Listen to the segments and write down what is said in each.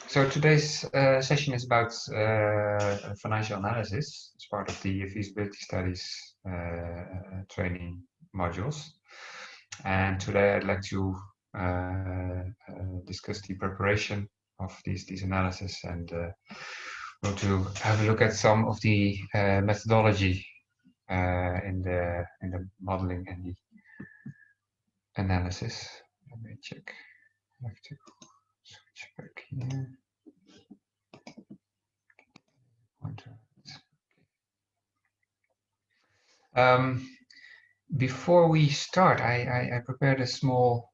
So today's session is about financial analysis as part of the feasibility studies training modules. And today I'd like to discuss the preparation of these analysis and want to have a look at some of the methodology in the modeling and the analysis. Let me check. I have to switch back here. Before we start, I prepared a small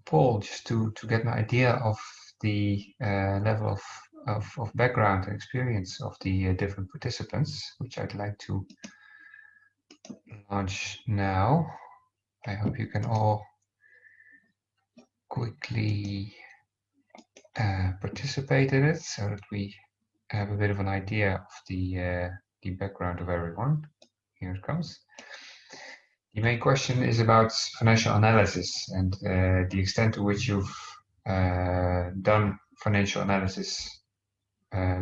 poll just to get an idea of the level of background and experience of the different participants, which I'd like to launch now. I hope you can all quickly participate in it so that we have a bit of an idea of the background of everyone. Here it comes. The main question is about financial analysis and the extent to which you've done financial analysis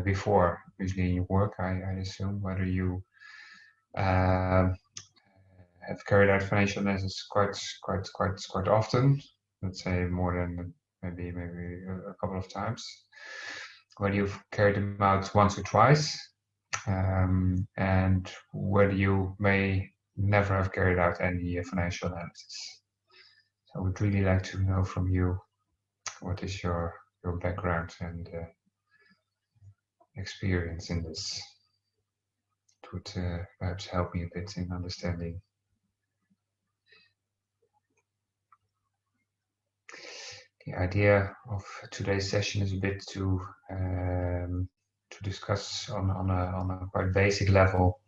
before, usually in your work, I assume, whether you have carried out financial analysis quite often, let's say more than maybe a couple of times, whether you've carried them out once or twice, and whether you may never have carried out any financial analysis. So I would really like to know from you, what is your background and experience in this? It would perhaps help me a bit in understanding. The idea of today's session is a bit to discuss on a quite basic level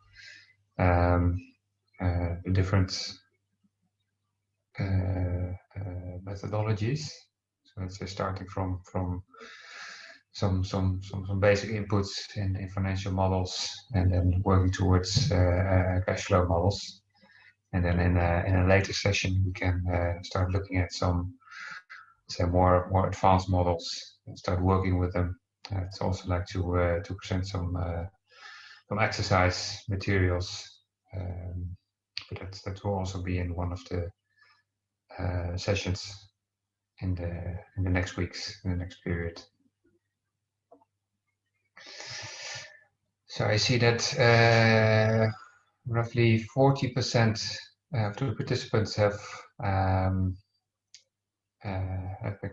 the different methodologies. So let's say starting from some basic inputs in financial models, and then working towards cash flow models. And then in a later session we can start looking at some, say, more advanced models and start working with them. I'd also like to present some exercise materials, but that will also be in one of the sessions in the next weeks, in the next period. So I see that roughly 40% of the participants have been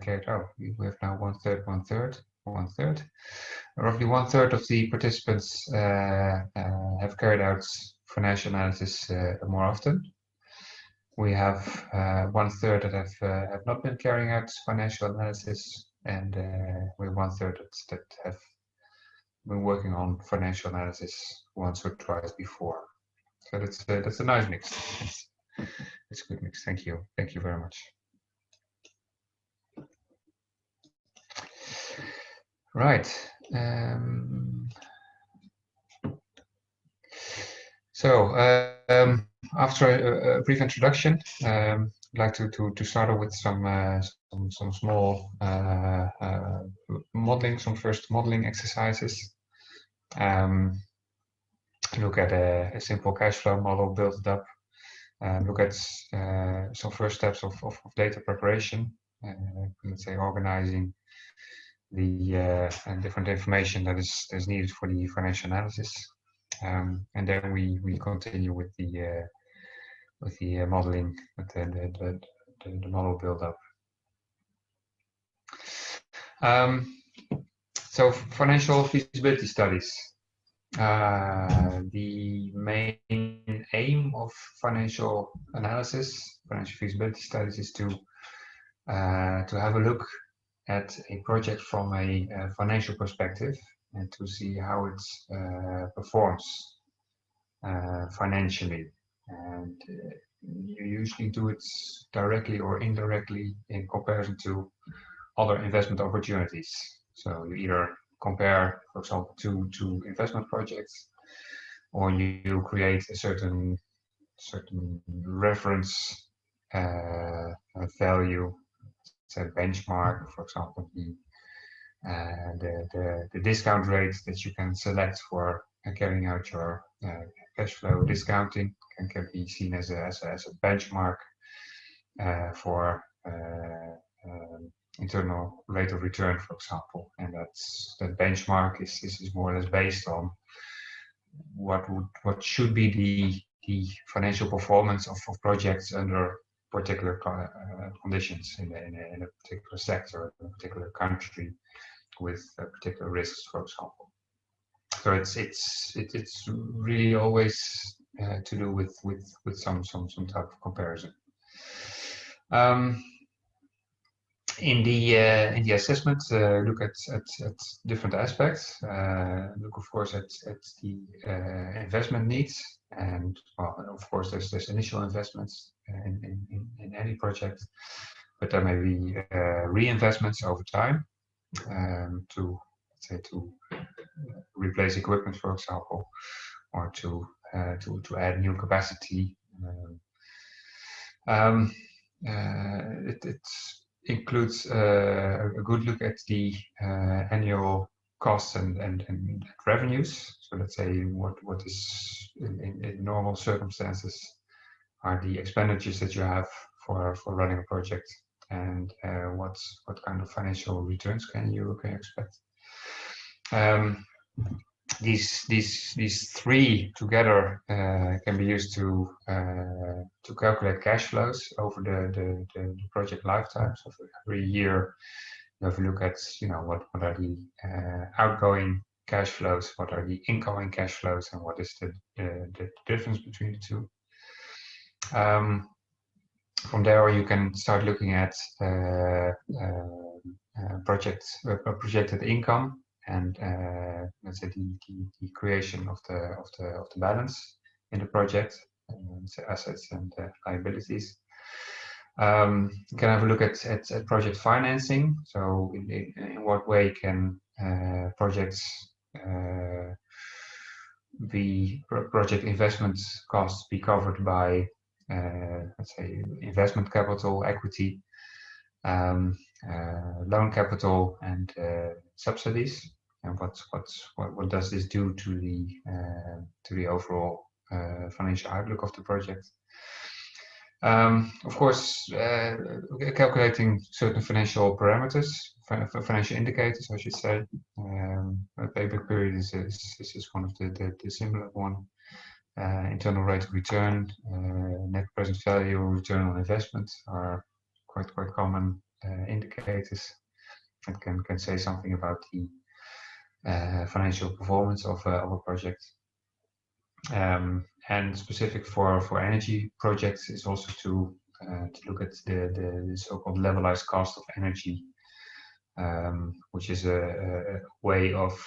carried out. We have now one third. Roughly one third of the participants have carried out financial analysis more often. We have one third that have not been carrying out financial analysis, and we have one third that have been working on financial analysis once or twice before. So that's a nice mix. It's a good mix. Thank you very much. Right. After a brief introduction, I'd like to start off with some small modeling, some first modeling exercises. Look at a simple cash flow model, build it up. Look at some first steps of data preparation. Let's say organizing the different information that is needed for the financial analysis, and then we continue with the modeling, with the model build up. So financial feasibility studies. The main aim of financial analysis, financial feasibility studies, is to have a look at a project from a financial perspective and to see how it performs financially. And you usually do it directly or indirectly in comparison to other investment opportunities. So you either compare, for example, two investment projects, or you create a certain reference value, say benchmark, for example, the discount rate that you can select for carrying out your cash flow discounting can be seen as a benchmark for internal rate of return, for example, and that benchmark is more or less based on what should be the financial performance of projects under particular conditions in a particular sector, in a particular country, with particular risks, for example. So it's really always to do with some type of comparison. In the assessment, look at different aspects. Look, of course, at the investment needs, and well, of course, there's initial investments in any project, but there may be reinvestments over time to, let's say, to replace equipment, for example, or to add new capacity. It includes a good look at the annual costs and revenues. So let's say what is in normal circumstances are the expenditures that you have for running a project, and what kind of financial returns can you expect. These three together can be used to calculate cash flows over the project lifetime. So for every year, you have a look at what are the outgoing cash flows, what are the incoming cash flows, and what is the difference between the two. From there, you can start looking at projected income, and let's say the creation of the balance in the project, assets and liabilities. You can have a look at project financing. So in what way can projects project investment costs be covered by let's say investment capital, equity, loan capital, and subsidies, and what does this do to the overall financial outlook of the project? Of course, calculating certain financial parameters, financial indicators, I should say. Payback period is one of the similar one. Internal rate of return, net present value, return on investment are quite common indicators that can say something about the financial performance of a project. And specific for energy projects is also to look at the so-called levelized cost of energy, which is a way of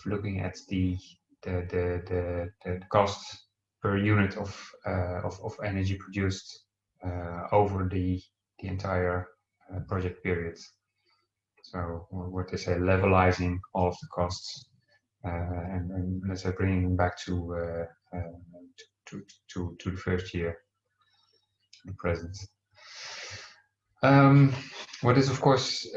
looking at the cost per unit of energy produced over the entire project period. So what they say, levelizing all of the costs, and let's say bringing them back to the first year, the present. What is of course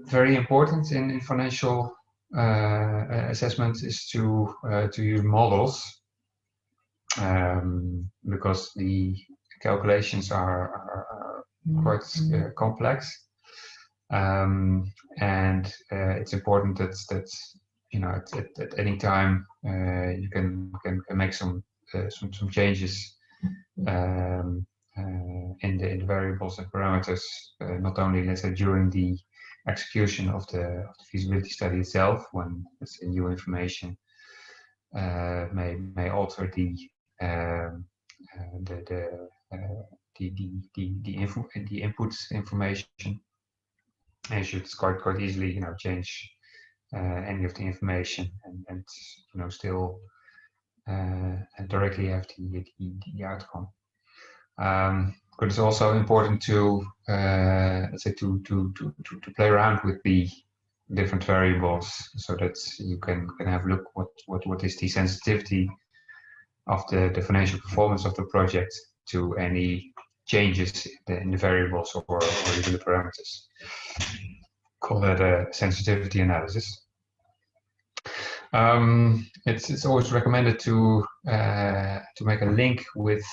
very important in financial assessment is to use models, because the calculations are quite complex, and it's important that at any time you can make some changes in the variables and parameters, not only, let's say, during the execution of the feasibility study itself, when, let's say, new information may alter the input information, and you should quite easily change any of the information and still directly have the outcome. But it's also important to let's say to play around with the different variables, so that you can have a look what is the sensitivity of the financial performance of the project to any changes in the variables or even the parameters. Call that a sensitivity analysis. It's always recommended to make a link with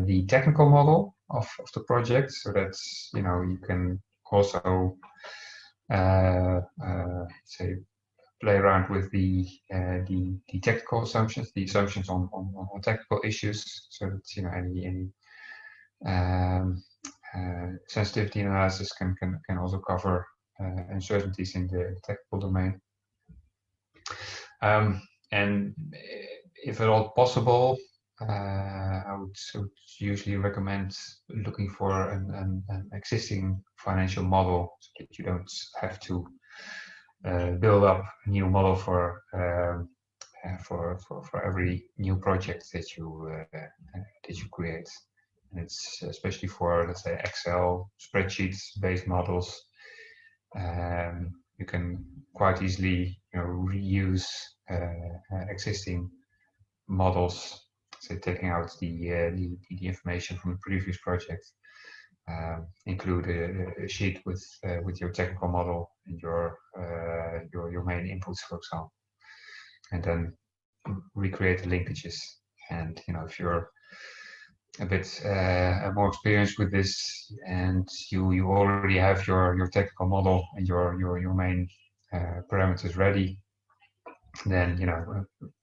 the technical model of the project, so that you can also say play around with the technical assumptions, the assumptions on technical issues, so that any sensitivity analysis can also cover uncertainties in the technical domain. And if at all possible, I would usually recommend looking for an existing financial model, so that you don't have to build up a new model for every new project that you create. And it's especially for, let's say, Excel spreadsheets based models. You can quite easily reuse existing models, so taking out the information from the previous project, include a sheet with your technical model and your main inputs, for example, and then recreate the linkages. And if you're a bit more experienced with this, and you already have your technical model and your main parameters ready, then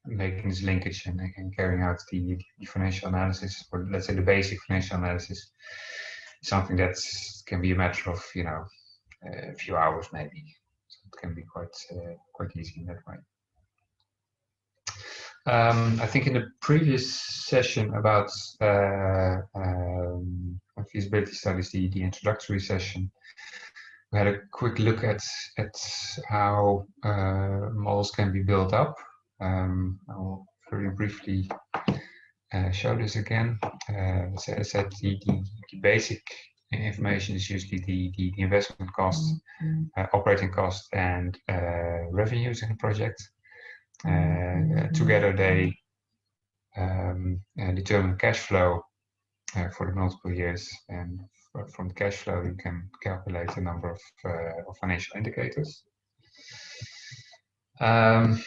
making this linkage and carrying out the financial analysis, or let's say the basic financial analysis, is something that can be a matter of a few hours maybe. So it can be quite easy in that way. I think in the previous session about feasibility studies, the introductory session, we had a quick look at how models can be built up. I will very briefly show this again. As I said, the basic information is usually the investment cost, operating cost, and revenues in a project. Together they determine cash flow for the multiple years, and from the cash flow you can calculate a number of financial indicators. From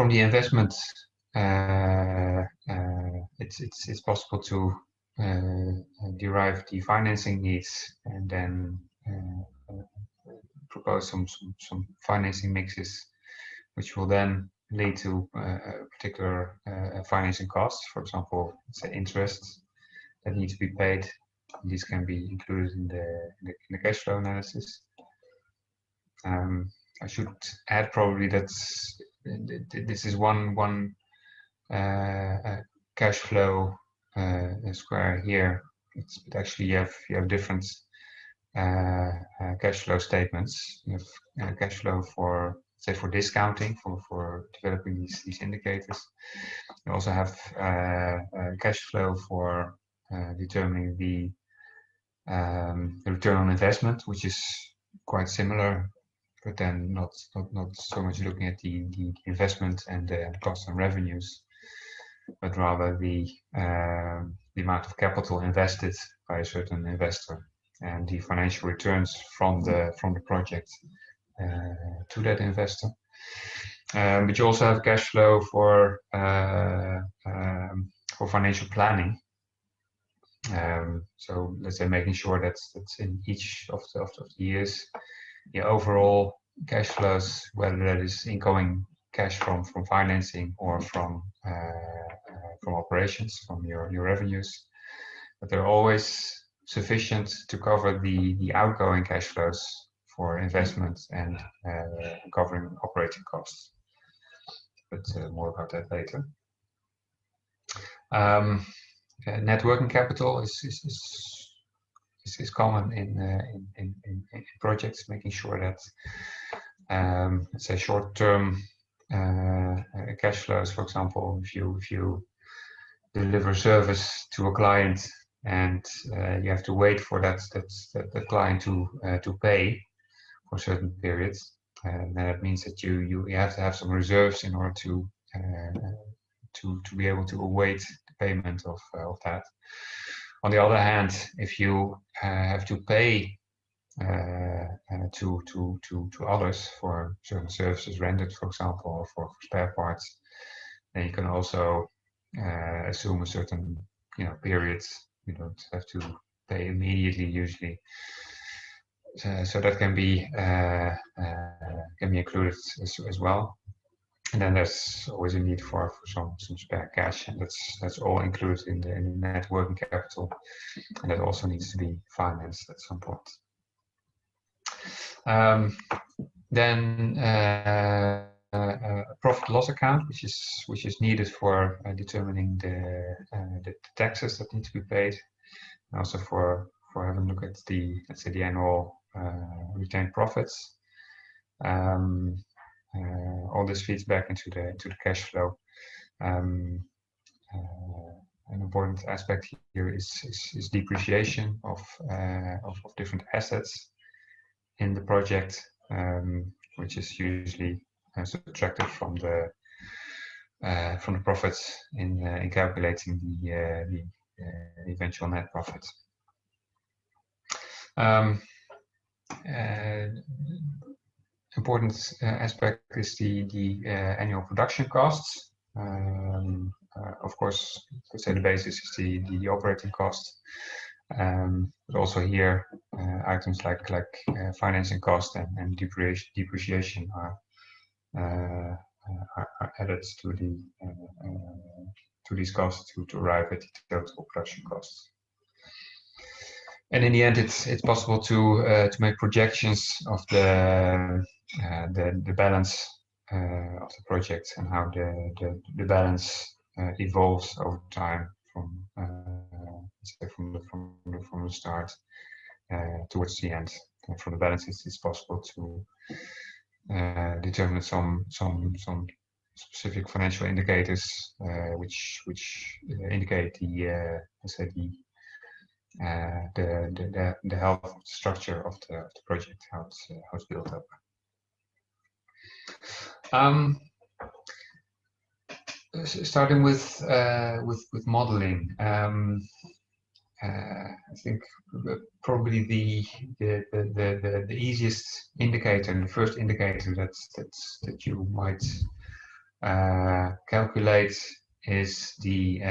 the investment, it's possible to derive the financing needs, and then propose some financing mixes, which will then lead to a particular financing cost. For example, say interest that need to be paid. These can be included in the cash flow analysis. I should add probably that this is one cash flow square here. But actually you have different cash flow statements. You have cash flow for, say, for discounting, for developing these indicators. You also have cash flow for determining the return on investment, which is quite similar, but then not so much looking at the investment and the costs and revenues, but rather the amount of capital invested by a certain investor and the financial returns from the project to that investor. But you also have cash flow for financial planning. So let's say making sure that in each of the years, the overall cash flows, whether that is incoming cash from financing or from operations, from your revenues, but they're always sufficient to cover the outgoing cash flows for investment and covering operating costs. But more about that later. Net working capital is common in projects, making sure that let's say short-term cash flows, for example, if you deliver service to a client and you have to wait for that client to pay for certain periods, then that means that you have to have some reserves in order to be able to await the payment of that. On the other hand, if you have to pay to others for certain services rendered, for example, or for spare parts, then you can also assume a certain period. You don't have to pay immediately usually. So that can be included as well. And then there's always a need for some spare cash, and that's all included in the net working capital, and that also needs to be financed at some point. Then a profit loss account, which is needed for determining the taxes that need to be paid, and also for having a look at the, let's say, the annual retained profits. All this feeds back into the cash flow. An important aspect here is depreciation of different assets in the project, which is usually subtracted from the profits in calculating the eventual net profit. Important aspect is the annual production costs. Of course, let's say the basis is the operating cost, but also here items like financing cost and depreciation are added to these costs to arrive at the total production costs. And in the end, it's possible to make projections of the balance of the project and how the balance evolves over time from the start towards the end. And from the balance, it's possible to determine some specific financial indicators which indicate the let's say the health structure of the project, how it's built up. Starting with modeling, I think probably the easiest indicator and the first indicator that you might calculate is the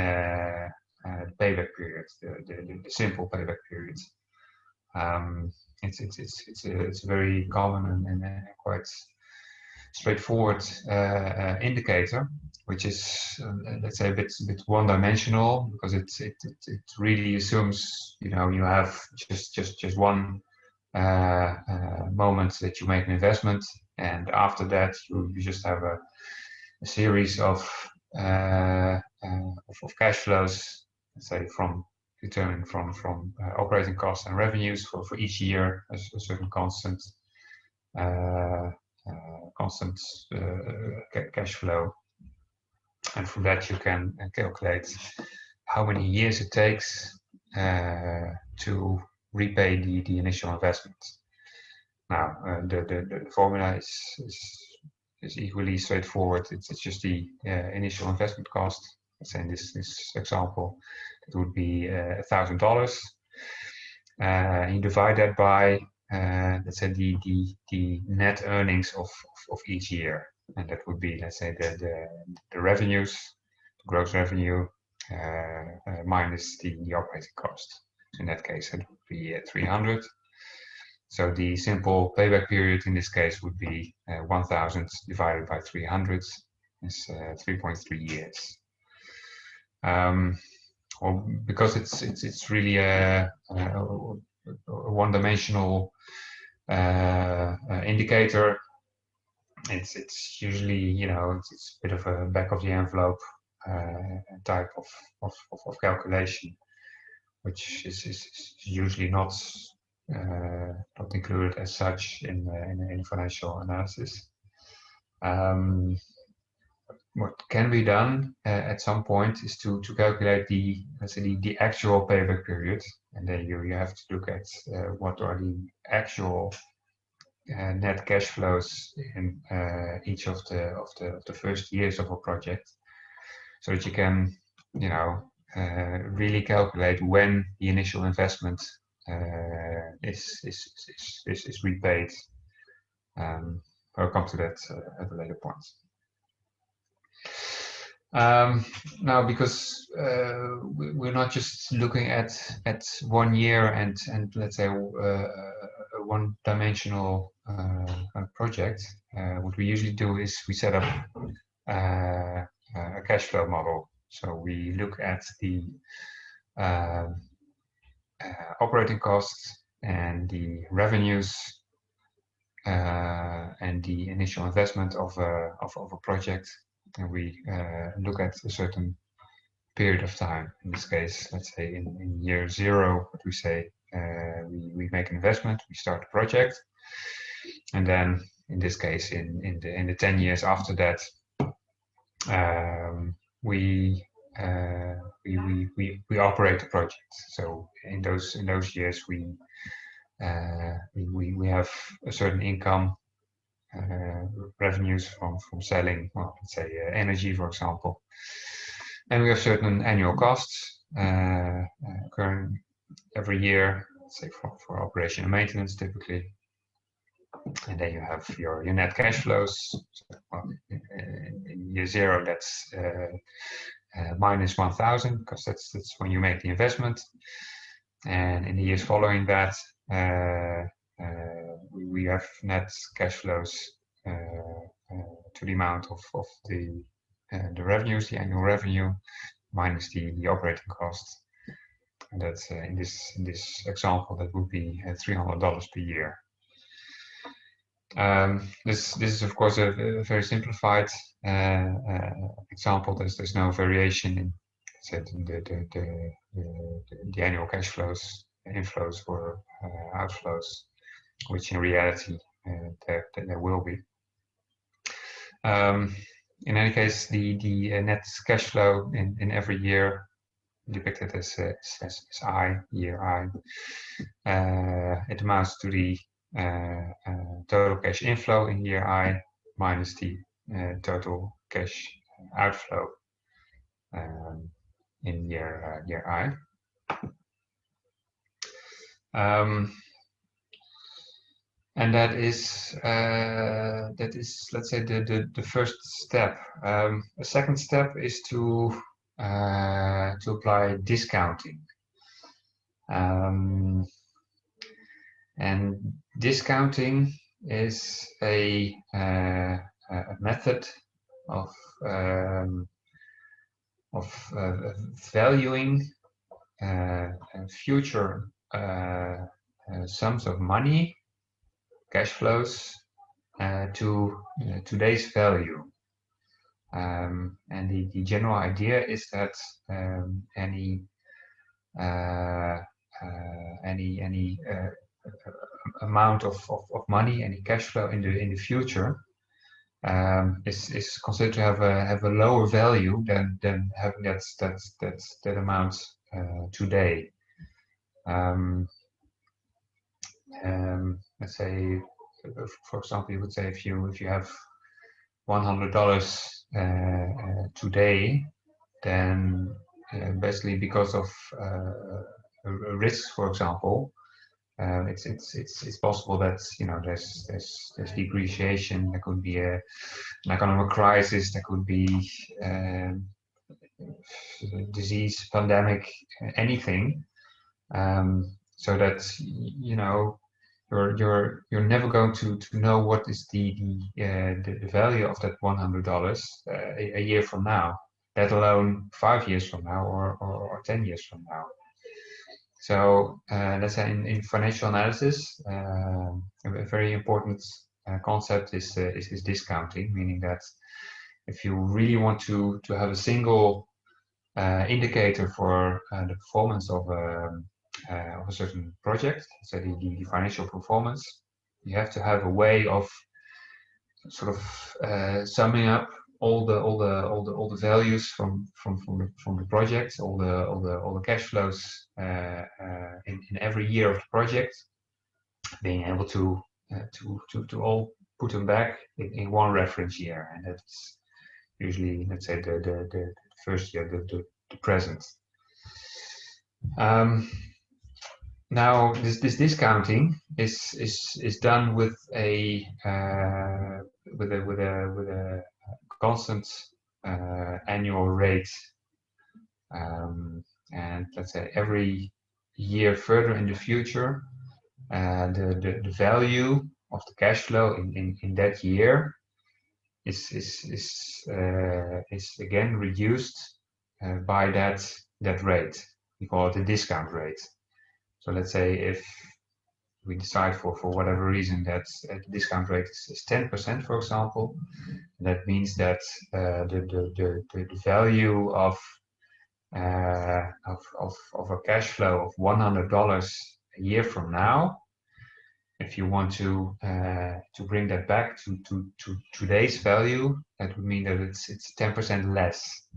payback period, the simple payback period. It's a very common and quite straightforward indicator, which is let's say a bit one-dimensional, because it really assumes you have just one moment that you make an investment, and after that you just have a series of cash flows, let's say determined from operating costs and revenues for each year, as a certain constant cash flow, and from that you can calculate how many years it takes to repay the initial investment. Now the formula is equally straightforward. It's just the initial investment cost. Let's say in this example, it would be $1,000. You divide that by let's say the net earnings of each year, and that would be, let's say, the revenues, the gross revenue minus the operating cost. So in that case, it would be 300. So the simple payback period in this case would be 1,000 divided by 300 is 3.3 years. Well, because it's really a one-dimensional indicator, it's usually it's a bit of a back of the envelope type of calculation, which is usually not included as such in financial analysis. What can be done at some point is to calculate let's say the actual payback period, and then you have to look at what are the actual net cash flows in each of the first years of a project, so that you can really calculate when the initial investment is repaid. I'll come to that at a later point. Now, because we're not just looking at 1 year and let's say a one-dimensional project, what we usually do is we set up a cash flow model. So we look at the operating costs and the revenues and the initial investment of a project, and we look at a certain period of time. In this case, let's say in year 0, what we say, we make an investment, we start the project, and then in this case, in the 10 years after that, we operate the project. So in those years, we have a certain income, revenues from selling, well, let's say energy, for example, and we have certain annual costs occurring every year, let's say for operation and maintenance typically. And then you have your net cash flows. So, well, in year 0, that's minus 1,000, because that's when you make the investment. And in the years following that, we have net cash flows to the amount of the revenues, the annual revenue, minus the operating costs. And that's in this example, that would be $300 per year. This is of course a very simplified example. There's no variation in, say, the annual cash flows, inflows or outflows, which in reality there will be. In any case, the net cash flow in every year, depicted as I, year I, it amounts to the total cash inflow in year I minus the total cash outflow in year I. And that is let's say the first step. A second step is to apply discounting. And discounting is a method of valuing future sums of money, cash flows, to today's value. And the general idea is that any amount of money, any cash flow in the future, is considered to have a lower value than having that amount today. Let's say, for example, you would say if you have $100 today, then basically because of risks, for example, it's possible that there's depreciation. There could be an economic crisis. There could be disease, pandemic, anything. So that you're never going to know what is the value of that $100 a year from now, let alone 5 years from now or 10 years from now. So let's say in financial analysis, a very important concept is discounting, meaning that if you really want to have a single indicator for the performance of a certain project, so the financial performance, you have to have a way of sort of summing up all the values from the project, all the cash flows in every year of the project, being able to all put them back in one reference year, and that's usually, let's say, the first year, the present. Now this discounting is done with a constant annual rate, and let's say every year further in the future, the value of the cash flow in that year is again reduced by that rate. We call it the discount rate. So let's say if we decide for whatever reason that the discount rate is 10%, for example, that means that the value of a cash flow of $100 a year from now, if you want to bring that back to today's value, that would mean that it's 10% less.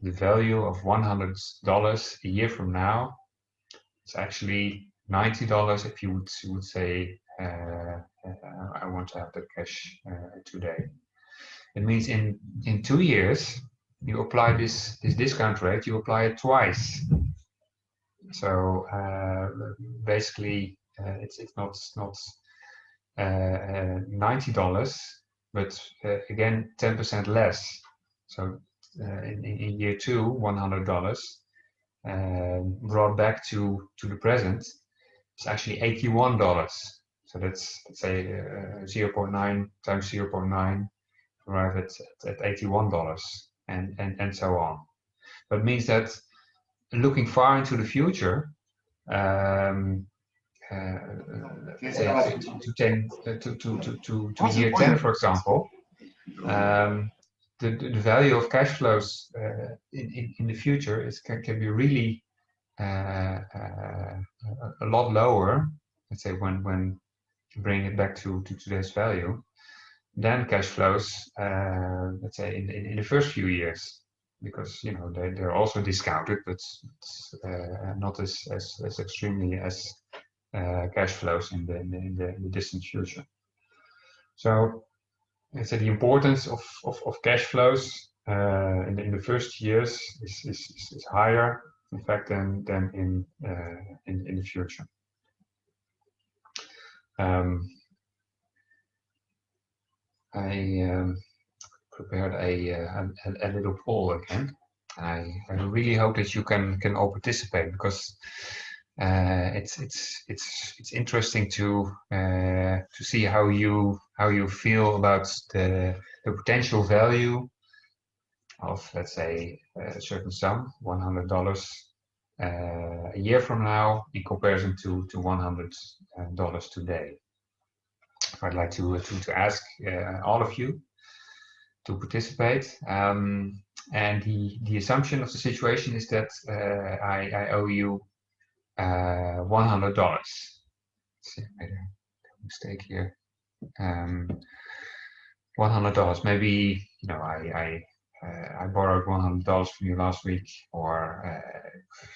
The value of $100 a year from now is actually $90 if you would say I want to have that cash today. It means in 2 years you apply this discount rate, you apply it twice. So basically it's not $90, but again 10% less. So in year 2, $100 brought back to the present is actually $81. So that's, let's say 0.9 times 0.9, arrive at $81, and so on. But it means that looking far into the future, let's say to year 10, for example, the value of cash flows in the future can be really a lot lower. Let's say when you bring it back to today's value, than cash flows, let's say in the first few years, because they're also discounted, but not as extremely as cash flows in the distant future. So let's say the importance of cash flows in the first years is higher, in fact, than in the future. I prepared a little poll again. I really hope that you can all participate, because it's interesting to see how you feel about the potential value of, let's say, a certain sum, $100 a year from now, in comparison to $100 today. I'd like to ask all of you to participate. And the assumption of the situation is that I owe you $100. Let's see, I made a mistake here. $100. Maybe I borrowed $100 from you last week, or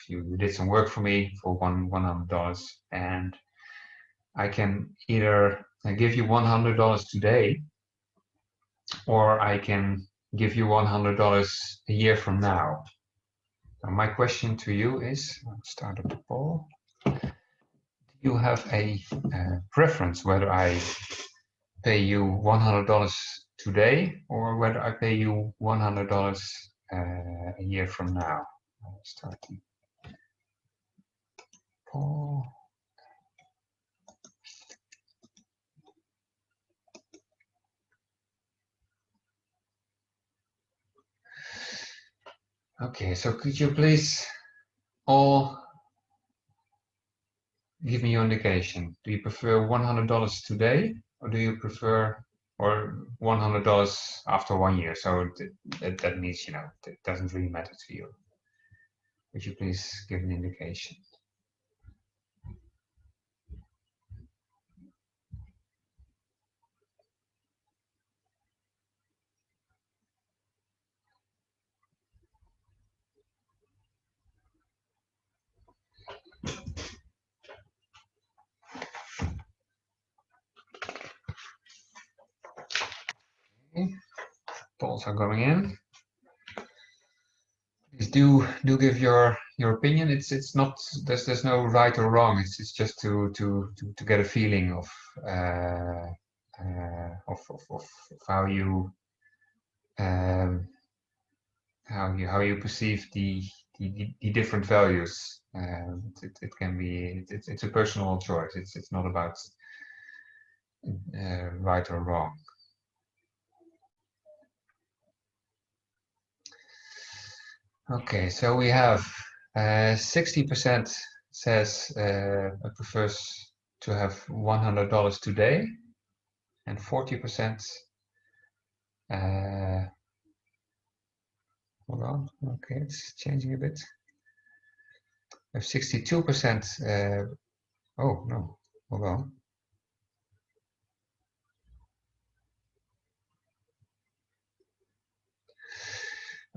you did some work for me for $100, and I can either give you $100 today, or I can give you $100 a year from now. So my question to you is, let's start at the poll. Do you have a preference whether I pay you $100 today, or whether I pay you $100 a year from now? Start the poll. Okay, so could you please all give me your indication? Do you prefer $100 today, or do you prefer $100 after 1 year? So that means it doesn't really matter to you. Would you please give an indication? Okay. Polls are going in. Please do give your your opinion. It's not, there's no right or wrong. It's just to get a feeling of how you how you perceive the different values. It can be, it's a personal choice. It's not about right or wrong. Okay, so we have 60% says prefers to have $100 today, and 40% hold on, okay, it's changing a bit. We have 62% oh no, hold on.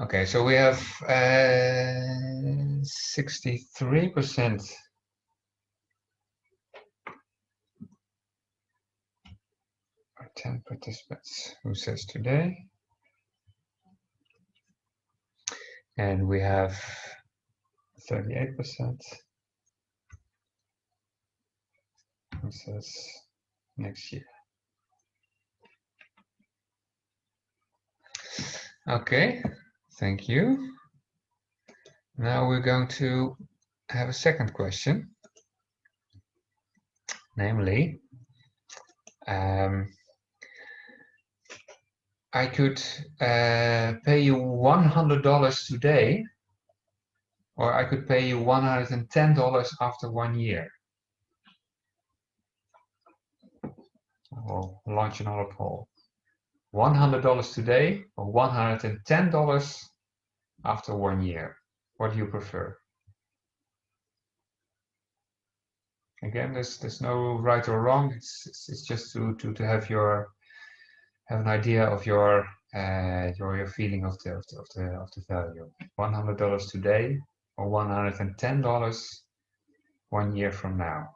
Okay, so we have 63% 10 participants who says today, and we have 38% who says next year. Okay, thank you. Now we're going to have a second question, namely, I could pay you $100 today, or I could pay you $110 after 1 year. I'll launch another poll. $100 today or $110 after 1 year. What do you prefer? Again, there's no right or wrong. It's just to have an idea of your feeling of the value. $100 today or $110 1 year from now.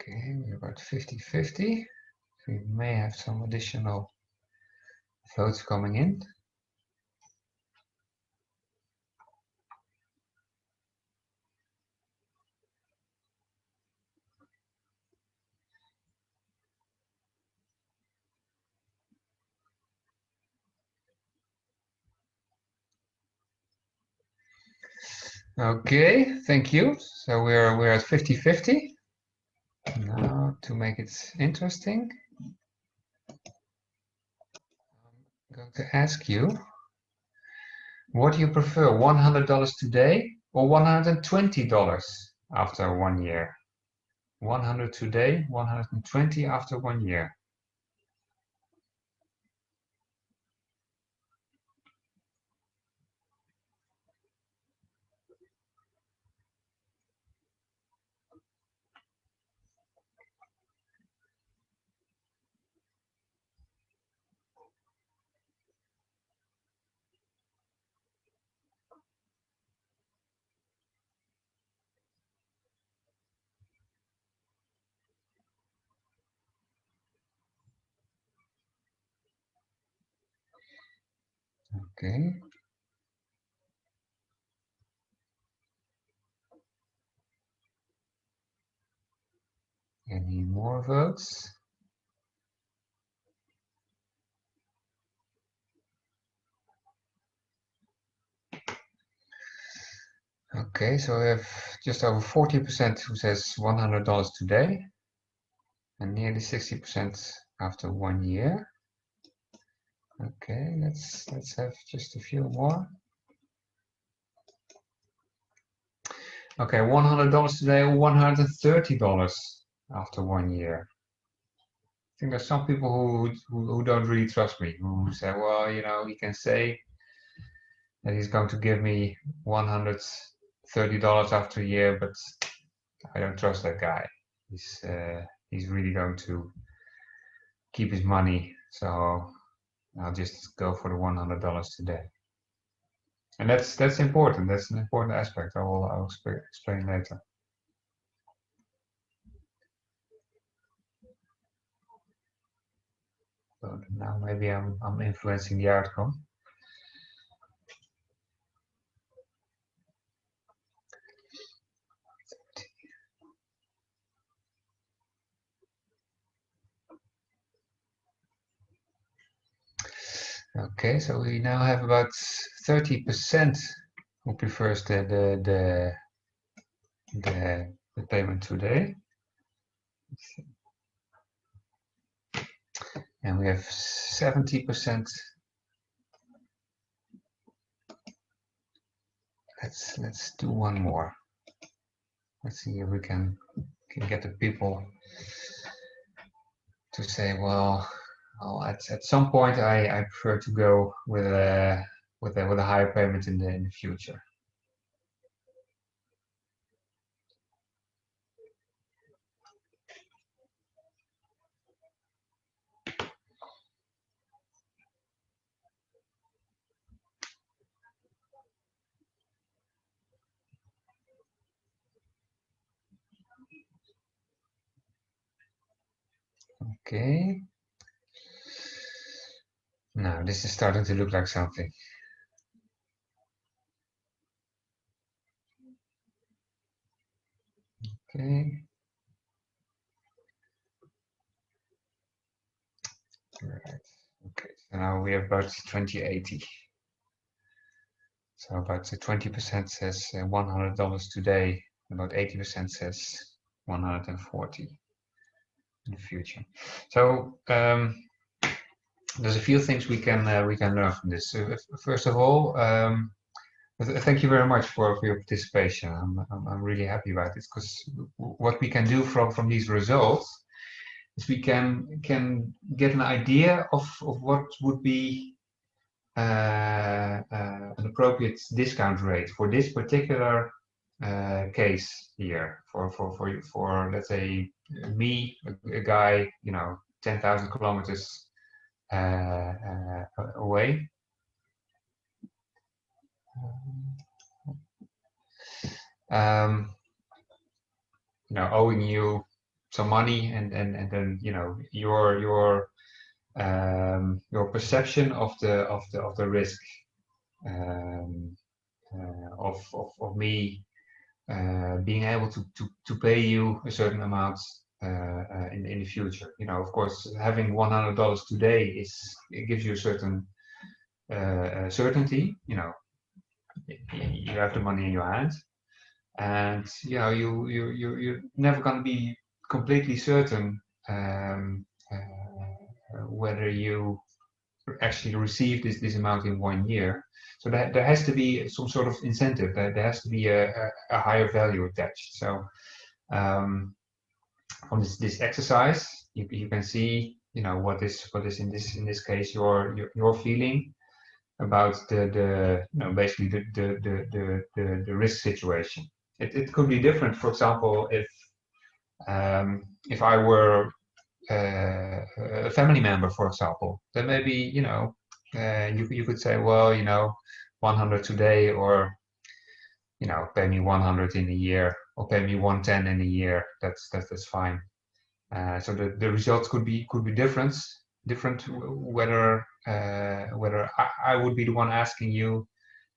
Okay, we're about 50-50. We may have some additional votes coming in. Okay, thank you. So we're at 50-50. Now to make it interesting, I'm going to ask you, what do you prefer, $100 today or $120 after 1 year? 100 today, 120 after 1 year. Okay. Any more votes? Okay, so we have just over 40% who says $100 today, and nearly 60% after 1 year. Okay, let's have just a few more. Okay, $100 today or $130 after 1 year. I think there's some people who don't really trust me, who say, well, you know, he can say that he's going to give me $130 after a year, but I don't trust that guy. He's really going to keep his money, so I'll just go for the $100 today. And that's important. That's an important aspect. I'll explain later. So now maybe I'm influencing the outcome. Okay, so we now have about 30% who prefers the payment today, and we have 70%. Let's do one more. Let's see if we can get the people to say, well, at some point I prefer to go with a higher payment in the future. Okay. Now this is starting to look like something. Okay. Right. Okay. So now we have about 2080. So about 20% says $100 today. About 80% says 140 in the future. So there's a few things we can learn from this. So first of all, thank you very much for your participation. I'm really happy about it, because what we can do from these results is we can get an idea of what would be an appropriate discount rate for this particular case here. For let's say me, a guy, 10,000 kilometers away. Owing you some money, and then your perception of the risk of me being able to pay you a certain amount in the future. Of course, having $100 today it gives you a certain certainty. You have the money in your hand, and you're never going to be completely certain whether you actually receive this amount in 1 year. So there has to be some sort of incentive. There has to be a higher value attached. So from this exercise, you can see what is in this case your feeling about the basically the risk situation. It could be different. For example, if I were a family member, for example, then maybe you could say, well, 100 today, or pay me 100 in a year, or pay me 110 in a year. That's fine. So the results could be different whether I would be the one asking you,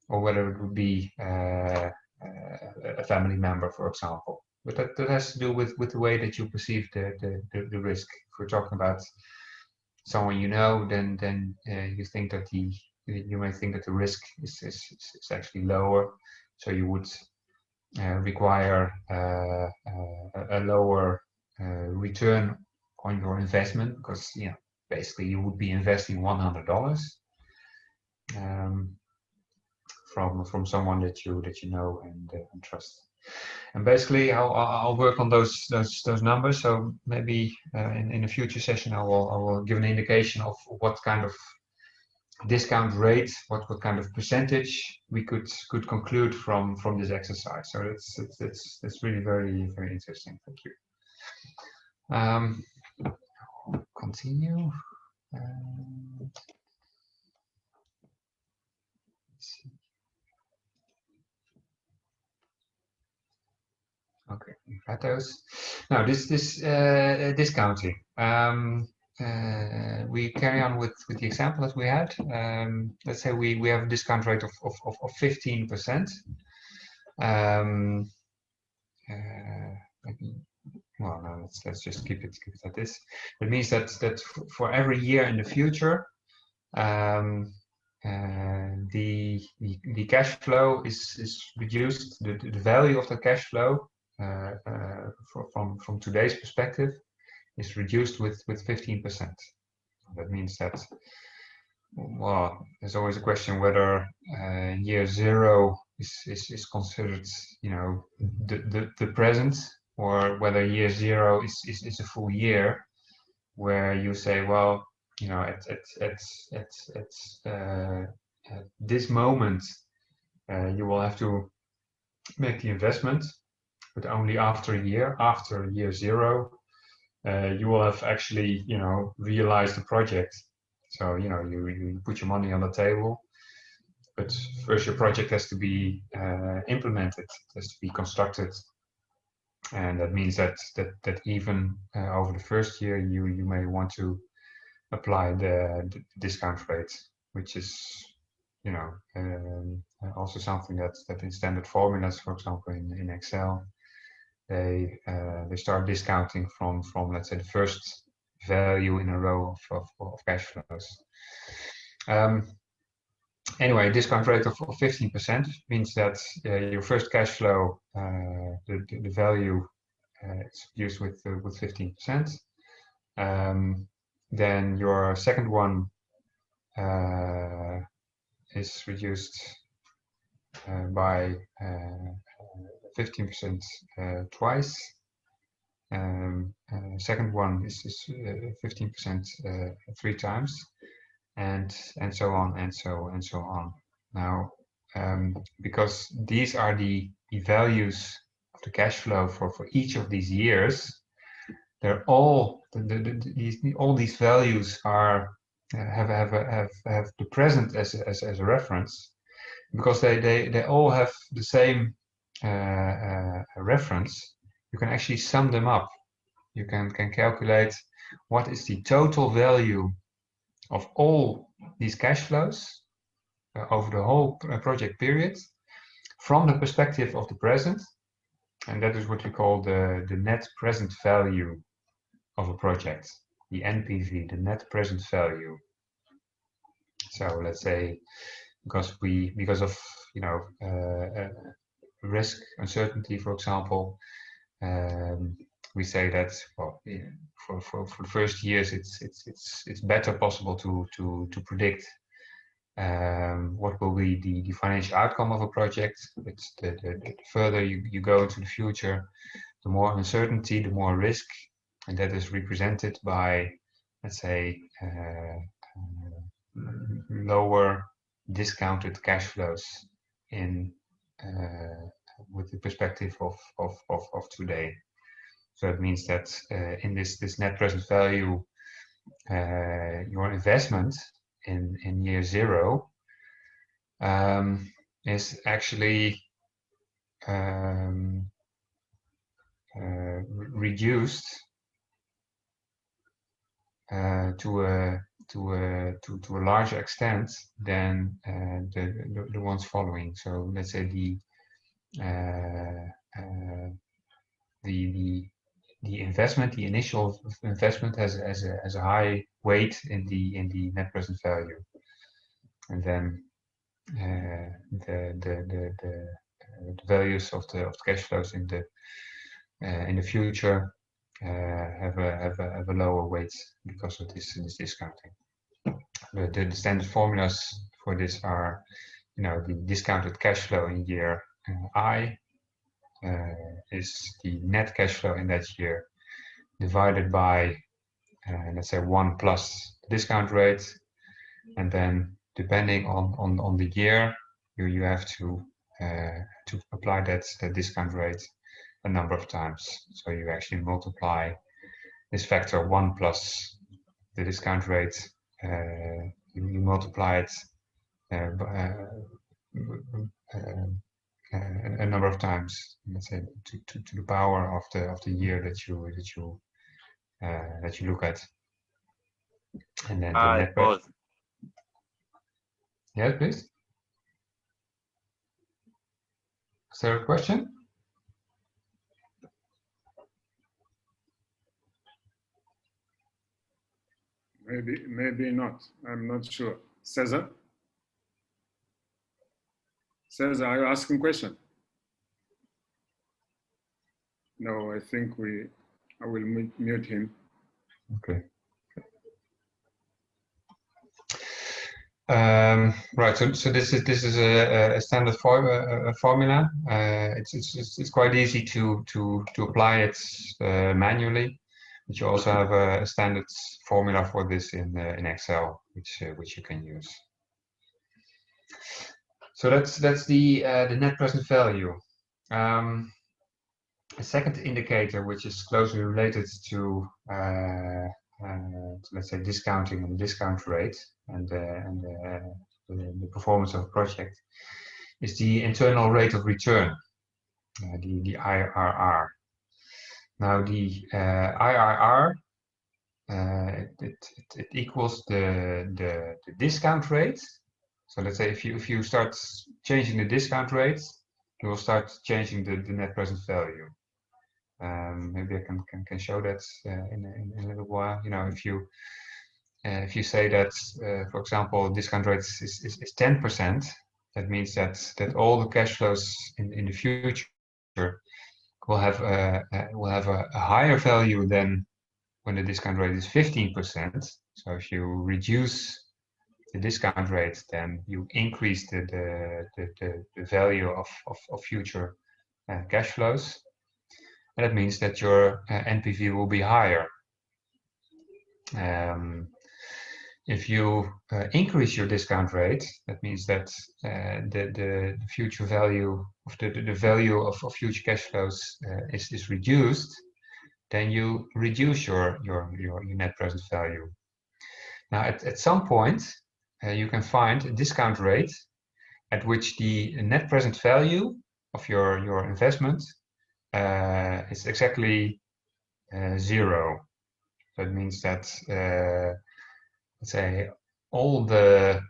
or whether it would be a family member, for example. But that has to do with the way that you perceive the risk. If we're talking about someone then you think that you may think that the risk is actually lower, so you would require a lower return on your investment, because basically you would be investing $100 from someone that you know and trust. And basically I'll work on those numbers. So maybe in a future session I will give an indication of what kind of discount rate, what kind of percentage we could conclude from this exercise. So it's really very, very interesting. Thank you. Continue. Let's see. at those. Now this discounting. We carry on with the example that we had. Let's say we have a discount rate of 15%. Well, no, let's just keep it at this. It means that for every year in the future, the cash flow is reduced. The value of the cash flow from today's perspective is reduced with 15%. That means that, well, there's always a question whether year zero is considered, you know, the present, or whether year zero is a full year, where you say, well, you know, at this moment, you will have to make the investment, but only after year zero, you will have actually, you know, realized the project. So, you know, you put your money on the table, but first your project has to be implemented, has to be constructed. And that means that even over the first year, you may want to apply the discount rate, which is, you know, also something that in standard formulas, for example, in Excel, they start discounting from let's say the first value in a row of cash flows. Anyway, discount rate of 15% means that your first cash flow, the value is reduced with 15%. Then your second one is reduced by 15% twice. Second one is 15% 3 times, and so on and so on. Now, because these are the values of the cash flow for each of these years, they're all all these values are have the present as a reference, because they all have the same reference. You can actually sum them up. You can calculate what is the total value of all these cash flows over the whole project period from the perspective of the present, and that is what we call the net present value of a project, the NPV, the net present value. So let's say because of, you know, risk uncertainty, for example, we say that, well, for the first years it's better possible to predict what will be the financial outcome of a project. But the further you go into the future, the more uncertainty, the more risk, and that is represented by, let's say, lower discounted cash flows in with the perspective of today. So it means that in this net present value, your investment in year zero is actually reduced to a larger extent than the ones following. So let's say the investment, the initial investment has a high weight in the net present value, and then the values of the cash flows in the future have a lower weight because of this discounting. The standard formulas for this are, you know, the discounted cash flow in year I is the net cash flow in that year divided by let's say 1 plus discount rate, and then depending on the year, you have to apply that discount rate a number of times. So you actually multiply this factor 1 plus the discount rate, you multiply it a number of times, let's say to the power of the year that you look at, and then the I net present. suppose. Yes, please. Is there a question? Maybe not. I'm not sure. Cesar? Cesar, are you asking question? No, I think I will mute him. Okay. Right. So this is a standard formula. It's quite easy to apply it manually, but you also have a standard formula for this in Excel, which you can use. So that's the net present value. A second indicator, which is closely related to let's say discounting and discount rate and the performance of a project, is the internal rate of return, the IRR. Now the IRR it equals the discount rate. So let's say if you start changing the discount rate, you will start changing the net present value. Maybe I can show that in a little while. You know, if you say that, for example, discount rate is 10%, that means that all the cash flows in the future will have a higher value than when the discount rate is 15%. So if you reduce the discount rate, then you increase the value of future cash flows. And that means that your NPV will be higher. If you increase your discount rate, that means that the future value of the value of future cash flows is reduced. Then you reduce your net present value. Now, at some point, you can find a discount rate at which the net present value of your investment is exactly 0. That means that let's say all the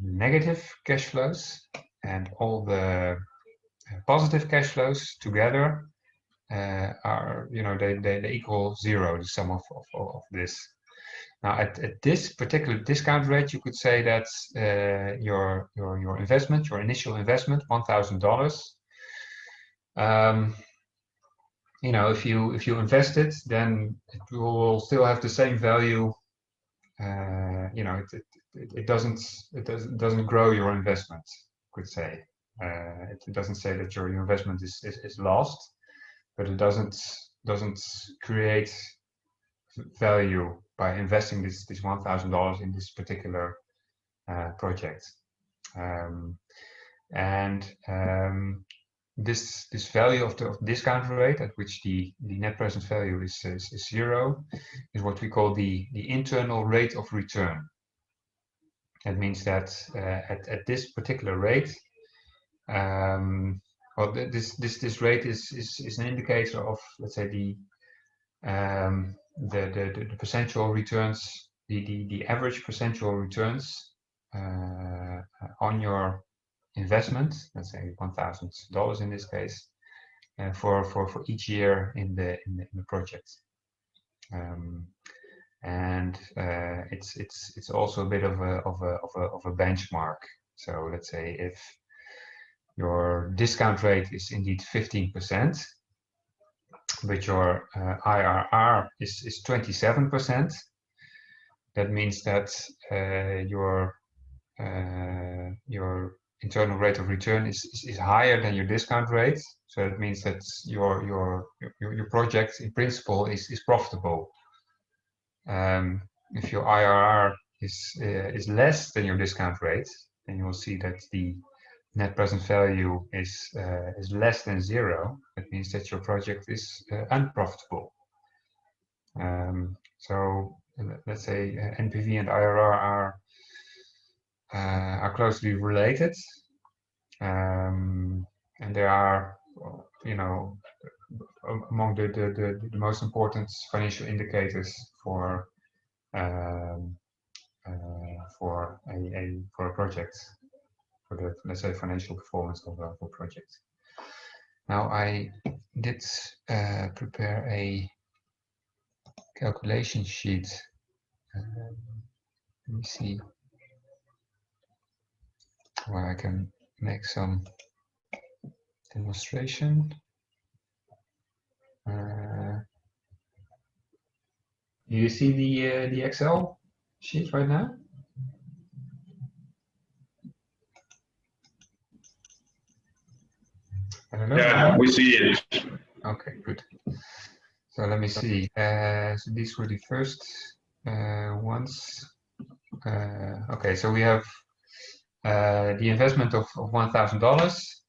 negative cash flows and all the positive cash flows together are, you know, they equal 0, the sum of this. Now at this particular discount rate, you could say that your investment, your initial investment, $1,000. You know, if you invest it, then it will still have the same value. You know, it doesn't grow your investment, could say. It doesn't say that your investment is lost, but it doesn't create value by investing this $1,000 in this particular project. This value of the discount rate at which the net present value is 0 is what we call the internal rate of return. That means that at this particular rate, well, this rate is an indicator of, let's say, the percentual returns, the average percentual returns on your investment, let's say $1,000 in this case, for each year in the project. It's also a bit of a benchmark. So let's say if your discount rate is indeed 15%, but your IRR is 27%, that means that your internal rate of return is higher than your discount rate. So it means that your project in principle is profitable. If your IRR is less than your discount rate, then you will see that the net present value is less than 0. That means that your project is unprofitable. So let's say NPV and IRR are closely related. And there are, among the most important financial indicators for um, for a project, for the, let's say, financial performance of a project. Now I did prepare a calculation sheet. Let me see where I can make some demonstration. Do you see the Excel sheet right now? I don't know. Yeah, we see it. Okay, good. So let me see. So these were the first ones. Okay, so we have the investment of $1,000.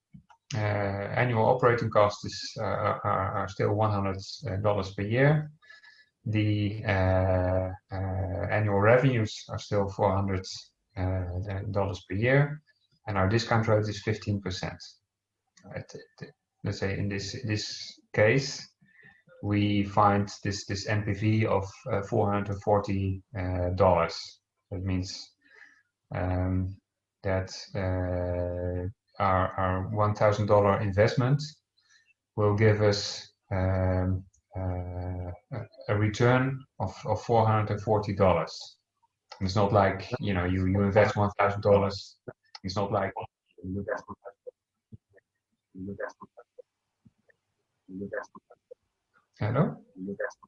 Annual operating costs are still $100 per year. The annual revenues are still $400 per year, and our discount rate is 15%. Let's say in this case, we find this NPV of $440. That means that our $1,000 investment will give us a return of $440. It's not like you invest $1,000. It's not like you invest. Hello?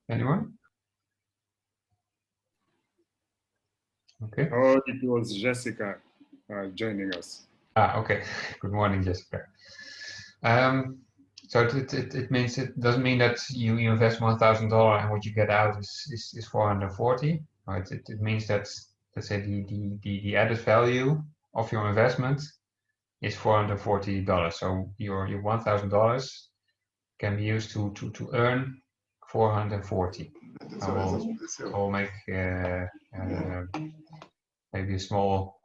Anyone? Okay. Oh, it was Jessica joining us. Okay. Good morning, Jessica. So it means, it doesn't mean that you invest $1,000 and what you get out is 440. Right? It means that, let's say, the added value of your investment is $440. So your $1,000 can be used to earn 440. I will make maybe a small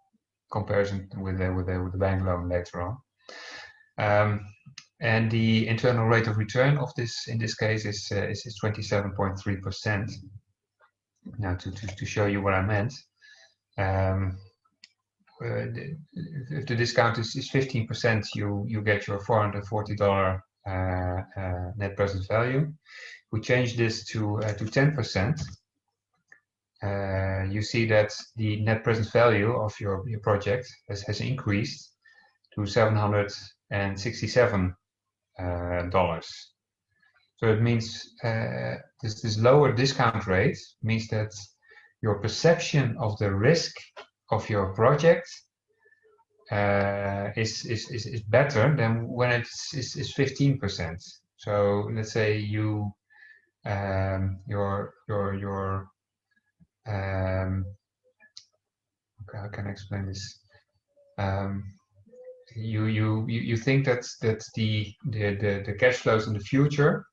comparison with the bank loan later on. And the internal rate of return of this, in this case, is 27.3%. Now, to show you what I meant, if the discount is 15%, you get your $440 net present value. We change this to 10%. You see that the net present value of your project has increased to $767. So it means this lower discount rate means that your perception of the risk of your project is better than when it's 15%. So let's say you how can I explain this? You think that the cash flows in the future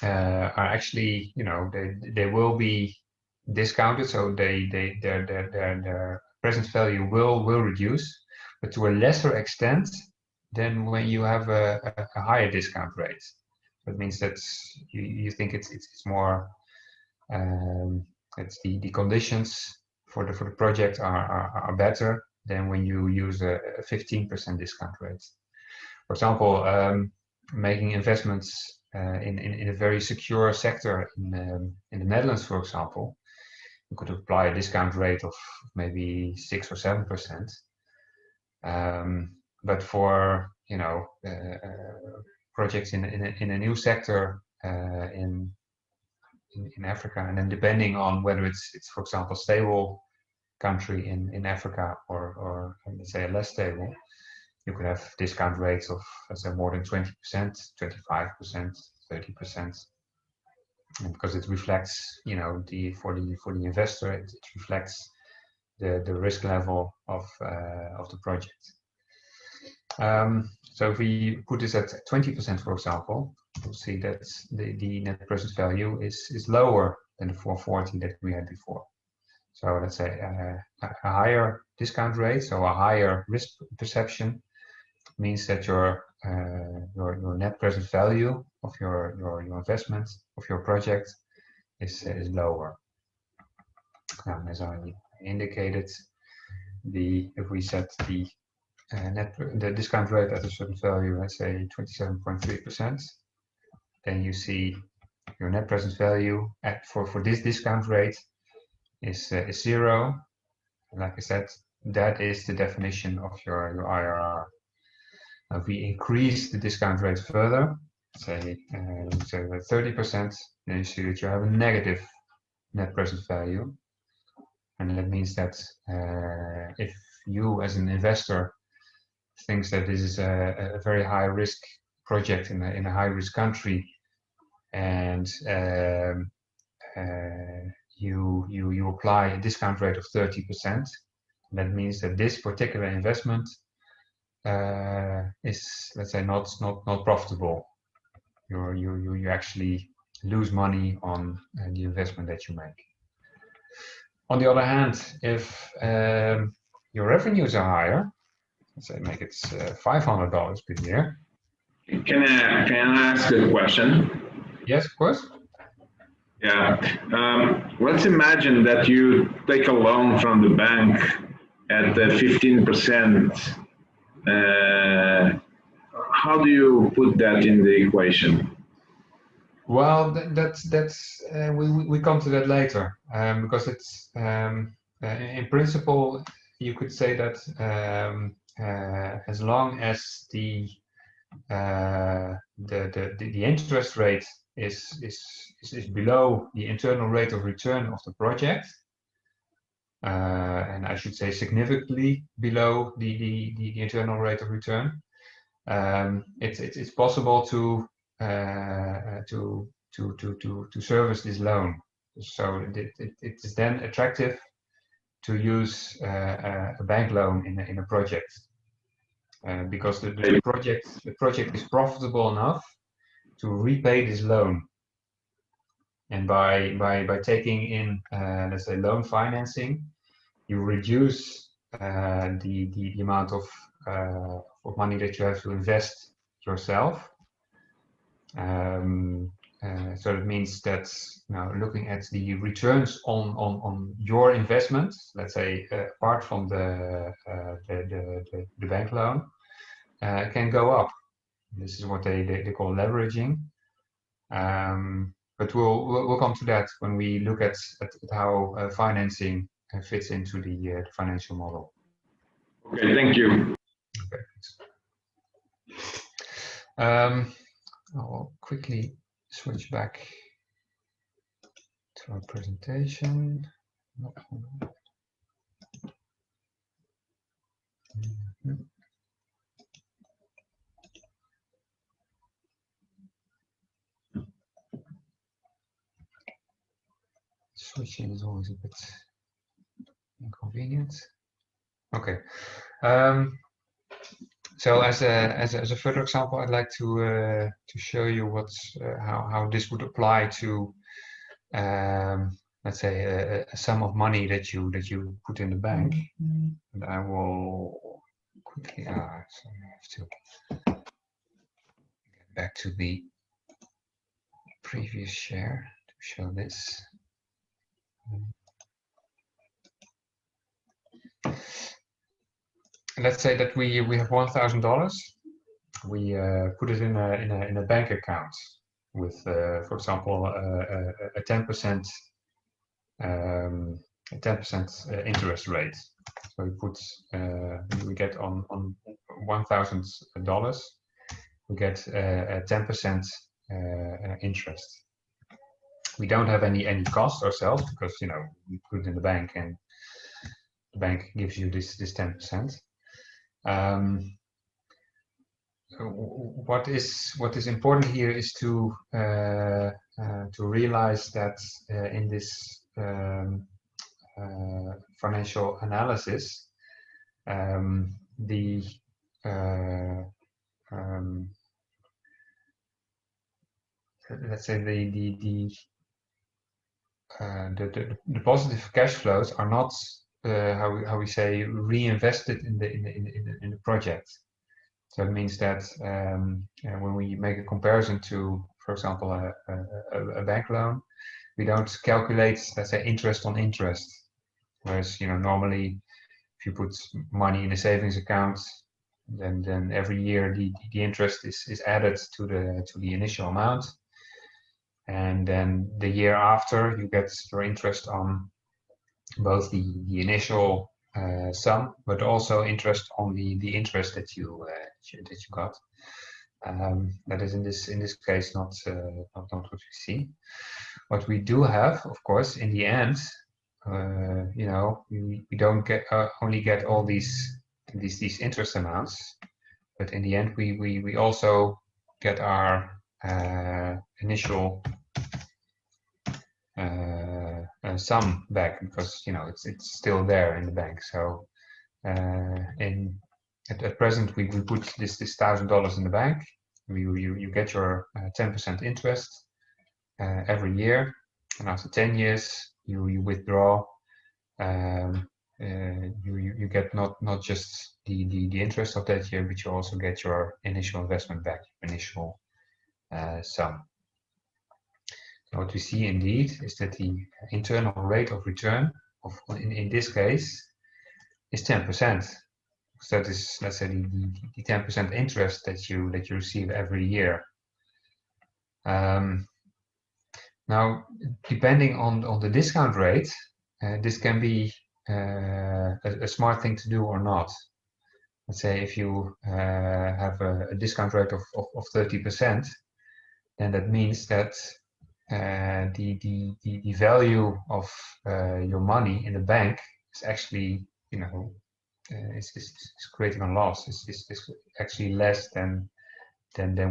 are actually, they will be discounted, so their present value will reduce, but to a lesser extent than when you have a higher discount rate. That means that you think it's more it's the conditions for the project are better than when you use a 15% discount rate. For example, making investments in a very secure sector in the Netherlands, for example, you could apply a discount rate of maybe 6 or 7%. But for projects in a new sector in Africa, and then depending on whether it's for example stable country in Africa or let's say less stable, you could have discount rates of, let's say, more than 20%, 25%, 30%, and because it reflects, for the investor, it reflects the risk level of the project. So if we put this at 20%, for example, you'll see that the net present value is lower than the 440 that we had before. So let's say a higher discount rate, so a higher risk perception, means that your net present value of your investment of your project is lower. As I indicated, if we set the discount rate at a certain value, let's say 27.3%, then you see your net present value for this discount rate is 0. Like I said, that is the definition of your IRR. Now, if we increase the discount rate further, say 30%, then you see that you have a negative net present value. And that means that if you as an investor thinks that this is a very high risk project in a high risk country, and you apply a discount rate of 30%, that means that this particular investment is, let's say, not profitable. You actually lose money on the investment that you make. On the other hand, if your revenues are higher, let's say make it $500 per year. Can I ask a question? Yes, of course. Yeah. Let's imagine that you take a loan from the bank at 15%. How do you put that in the equation? Well, we come to that later, because it's in principle you could say that as long as the interest rate is below the internal rate of return of the project, and I should say significantly below the internal rate of return, it's possible to service this loan. So it is then attractive to use a bank loan in a project, because the project is profitable enough to repay this loan. And by taking in let's say loan financing, you reduce the amount of money that you have to invest yourself. So it means that now looking at the returns on your investment, let's say apart from the bank loan, can go up. This is what they call leveraging. But we'll come to that when we look at how financing fits into the financial model. Okay, thank you. Okay. I'll quickly switch back to our presentation. Switching is always a bit inconvenient. Okay. So as a further example, I'd like to show you how this would apply to let's say a sum of money that you put in the bank. And I will quickly so I have to get back to the previous share to show this. Let's say that we have $1,000. We put it in a bank account with, for example, a 10% interest rate. So we get on $1,000, we get a 10% interest. We don't have any cost ourselves because we put it in the bank and the bank gives you this 10%. What is important here is to realize that in this financial analysis, let's say the positive cash flows are not, how we say, reinvested in the project. So it means that when we make a comparison to, for example, a bank loan, we don't calculate, let's say, interest on interest. Whereas, normally if you put money in a savings account, then every year the interest is added to the initial amount, and then the year after you get your interest on both the initial sum, but also interest on the interest that you got. That is in this case not what we see. What we do have, of course, in the end, we don't get only get all these interest amounts, but in the end we also get our initial sum back, because it's still there in the bank. So at present we put this $1,000 in the bank. You get your 10% interest every year, and after 10 years you withdraw. You get not just the interest of that year, but you also get your initial investment back, initial sum. So what we see indeed is that the internal rate of return in this case is 10%. So that is, let's say, the 10% interest that you receive every year. Now, depending on the discount rate, this can be a smart thing to do or not. Let's say if you have a discount rate of 30%, then that means that the value of your money in the bank is actually, is creating a loss. It's actually less than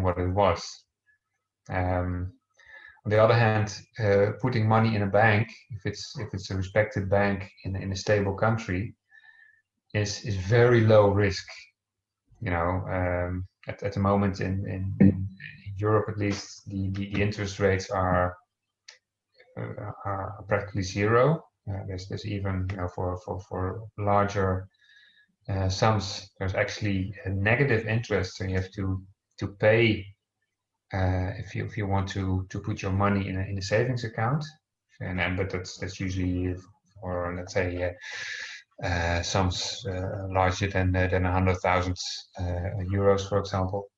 what it was. On the other hand, putting money in a bank, if it's a respected bank in a stable country, is very low risk. At the moment in Europe, at least, the interest rates are practically zero. There's even, for larger sums, there's actually a negative interest, so you have to pay if you want to put your money in a savings account, but that's usually for, let's say, sums larger than 100,000 euros, for example.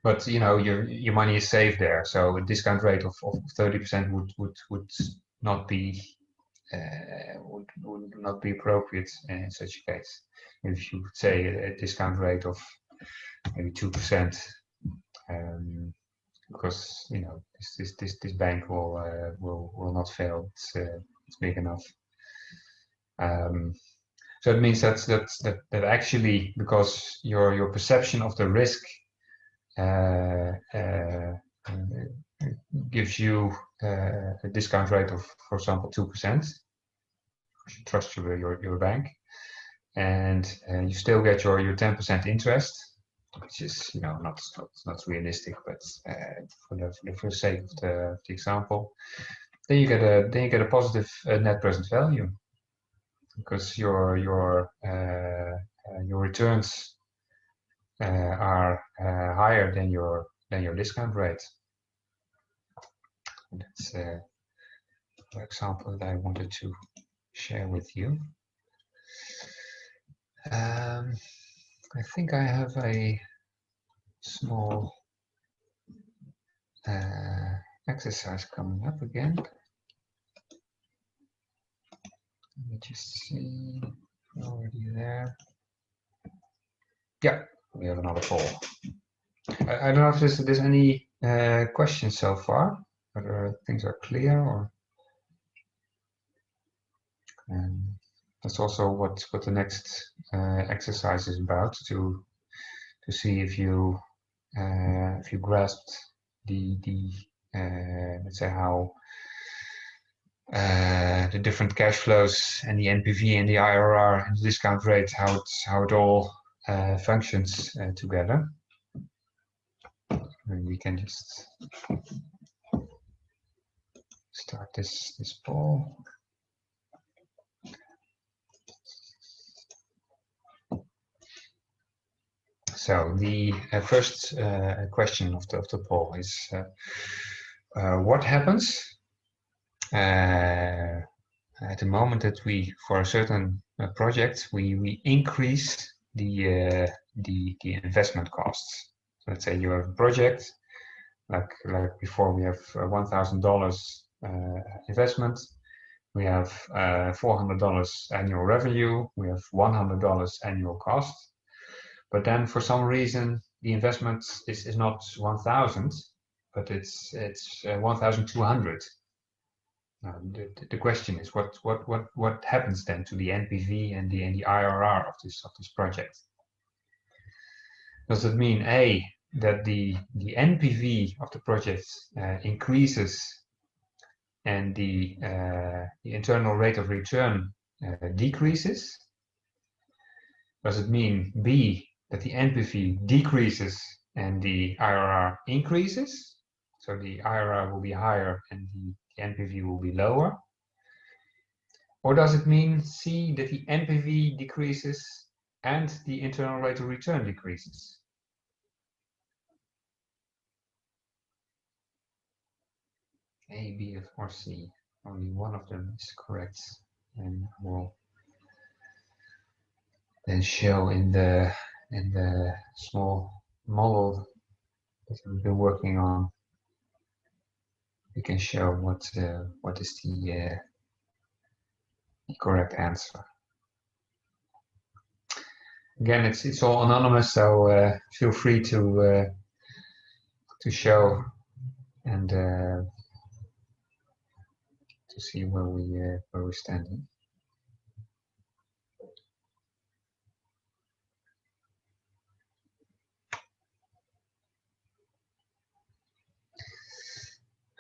But your money is safe there, so a discount rate of 30% would not be would not be appropriate in such a case. If you would say a discount rate of maybe 2%, because this bank will not fail. It's big enough. So it means that actually, because your perception of the risk gives you a discount rate of, for example, 2%. You trust your bank, and you still get your 10% interest, which is not realistic, but for the sake of the example, then you get a positive net present value, because your returns are higher than your discount rate. That's the example that I wanted to share with you. I think I have a small exercise coming up again. Let me just see, already there. Yeah, we have another poll. I don't know if there's any questions so far, whether things are clear, or that's also what the next exercise is about, to see if you grasped the let's say how the different cash flows and the NPV and the IRR and the discount rate, how it all functions together. And we can just start this poll. So the first question of the poll is what happens at the moment that we, for a certain project, we increase the investment costs. So let's say you have a project like before, we have $1,000 investment. We have $400 annual revenue. We have $100 annual cost. But then, for some reason, the investment is not 1,000, but it's 1,200. The question is, what happens then to the NPV and the IRR of this project? Does it mean A, that the NPV of the project increases and the internal rate of return decreases? Does it mean B, that the NPV decreases and the IRR increases? So the IRR will be higher and the NPV will be lower? Or does it mean C, that the NPV decreases and the internal rate of return decreases? A, B, or C. Only one of them is correct, and we'll then show in the small model that we've been working on. We can show what is the correct answer. Again, it's all anonymous, so feel free to show and to see where we're standing.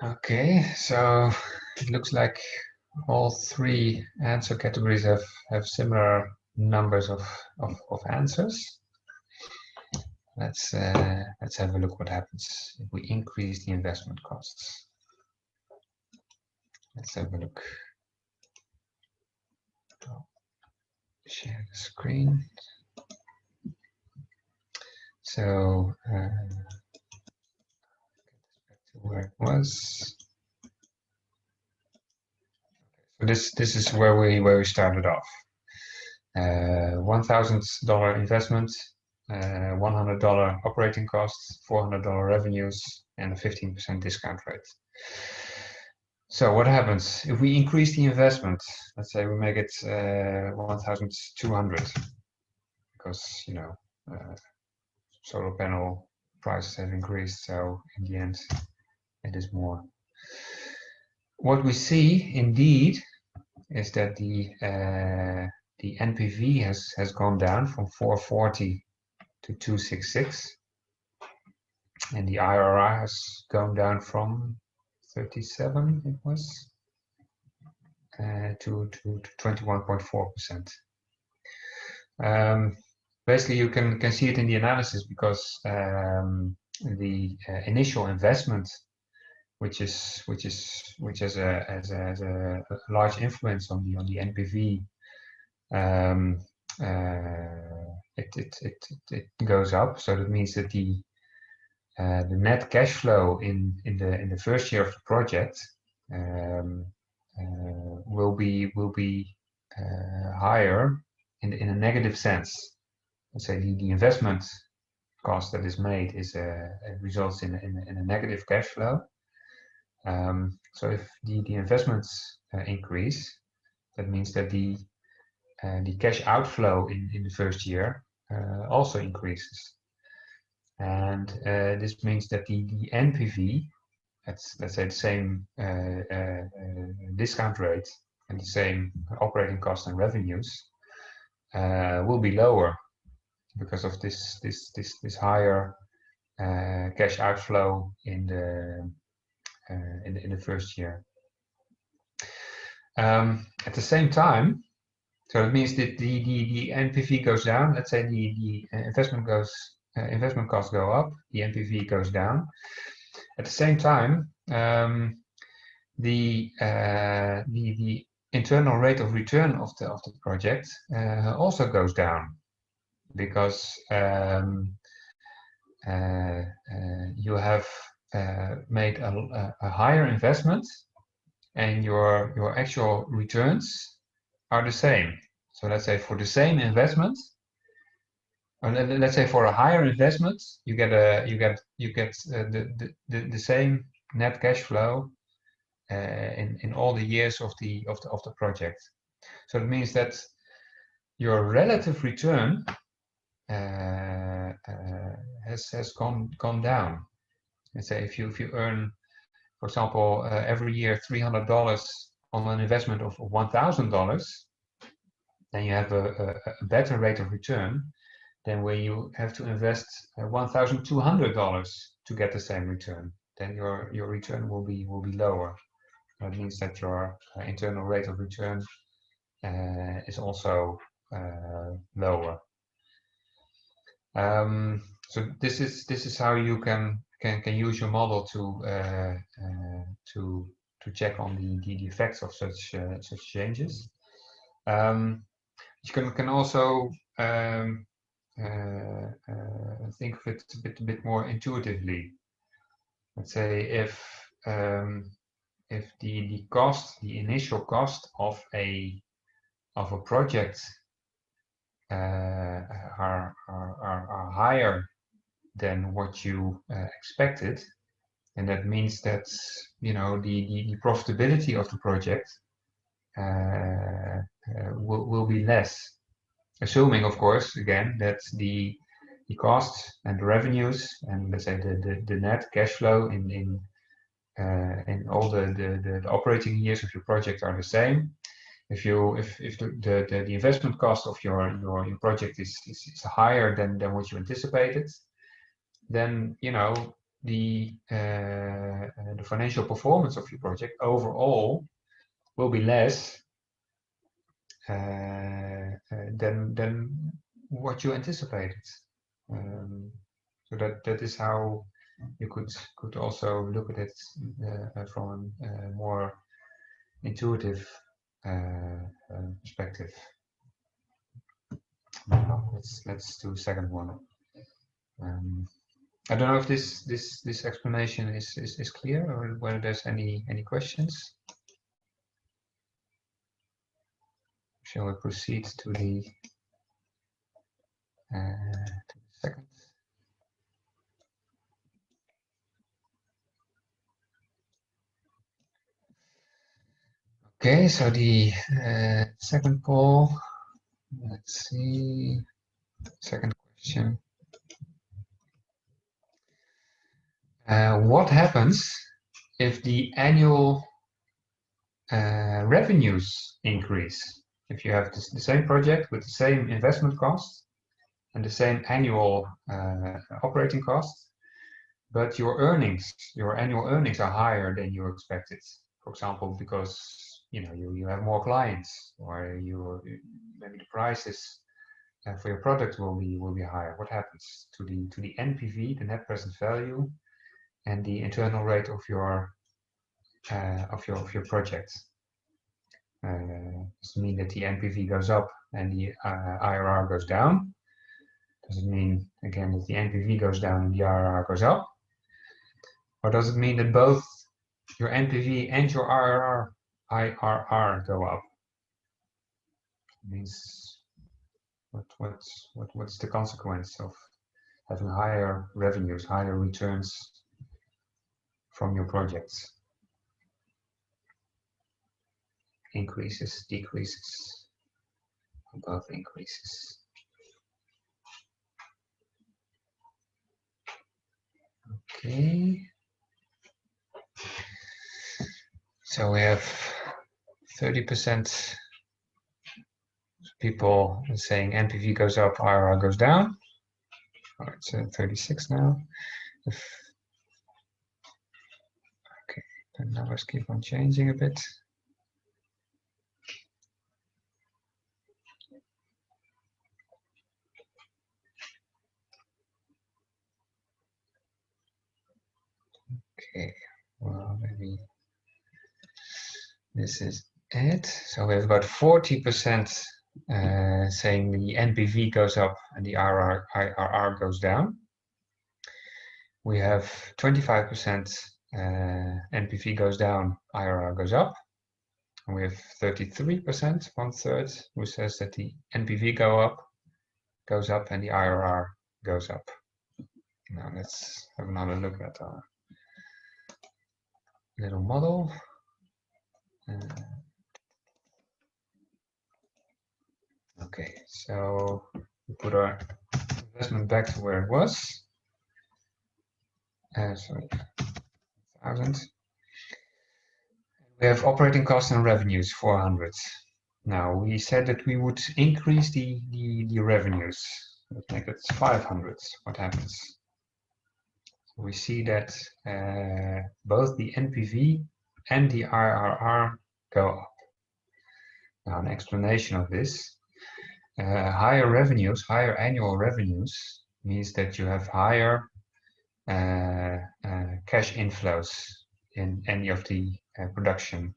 Okay, so it looks like all three answer categories have similar numbers of answers. Let's have a look what happens if we increase the investment costs. Let's have a look. Share the screen. So where it was. So this is where we started off. $1,000 investment, $100 operating costs, $400 revenues, and a 15% discount rate. So what happens if we increase the investment? Let's say we make it 1,200, because solar panel prices have increased, so in the end it is more. What we see indeed is that the NPV has gone down from 440 to 266, and the IRR has gone down from 37, it was, to 21.4%. Basically, you can see it in the analysis, because the initial investment, which has a large influence on the NPV, it goes up. So that means that the net cash flow in the first year of the project will be higher in a negative sense. Let's say the investment cost that is made results in a negative cash flow. So if the investments increase, that means that the cash outflow in the first year also increases, and this means that the NPV, let's say the same discount rate and the same operating costs and revenues, will be lower because of this higher cash outflow in the first year. At the same time, so it means that the NPV goes down. Let's say the investment costs go up, the NPV goes down. At the same time, the internal rate of return of the project also goes down, because you have made a higher investment, and your actual returns are the same. So let's say for the same investment, or let's say for a higher investment, you get the same net cash flow in all the years of the project. So it means that your relative return has gone down. Let's say if you earn, for example, every year $300 on an investment of $1,000, then you have a better rate of return than when you have to invest $1,200 to get the same return. Then your return will be lower. That means that your internal rate of return is also lower. So this is how you can use your model to check on the effects of such changes. You can also think of it a bit more intuitively. Let's say if the initial cost of a project are higher than what you expected, and that means that the profitability of the project will be less, assuming, of course, again, that the costs and the revenues and, let's say, the net cash flow in all the operating years of your project are the same. If the investment cost of your project is higher than what you anticipated, then the financial performance of your project overall will be less than what you anticipated. So that is how you could also look at it from a more intuitive perspective. Let's do the second one. I don't know if this explanation is clear, or whether there's any questions. Shall we proceed to the second? Okay, so the second poll. Let's see. Second question. What happens if the annual revenues increase? If you have the same project with the same investment cost and the same annual operating cost, but your annual earnings are higher than you expected. For example, because you have more clients, or maybe the prices for your product will be higher. What happens to the NPV, the net present value, and the internal rate of your project? Does it mean that the NPV goes up and the IRR goes down? Does it mean, again, that the NPV goes down and the IRR goes up? Or does it mean that both your NPV and your IRR go up? It means what's the consequence of having higher revenues, higher returns from your projects? Increases, decreases, both increases. Okay. So we have 30% people saying NPV goes up, IRR goes down. Oh, it's 36 now. Okay, the numbers keep on changing a bit. Okay, well, maybe this is it. So we have about 40% saying the NPV goes up and the IRR goes down. we have 25% NPV goes down, IRR goes up. And we have 33%, 1/3, who says that the NPV goes up and the IRR goes up. Now let's have another look at our little model. Okay, so we put our investment back to where it was. Sorry, 1,000. We have operating costs and revenues, 400. Now we said that we would increase the revenues. Let's make it 500. What happens? We see that both the NPV and the IRR go up. Now, an explanation of this: higher revenues, higher annual revenues, means that you have higher cash inflows in any of the production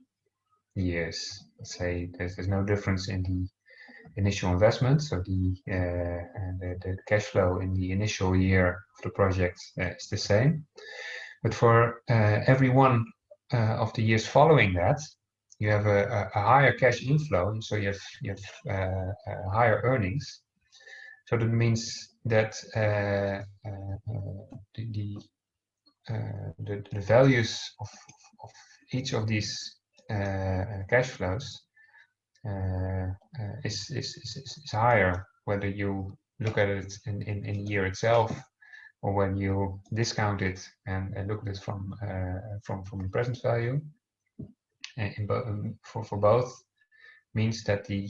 years. Let's say there's no difference in the initial investment, so the cash flow in the initial year of the project is the same. But for every one of the years following that, you have a higher cash inflow, so you have higher earnings. So that means that the values of each of these cash flows is higher, whether you look at it in year itself or when you discount it and look at it from the present value. For both means that the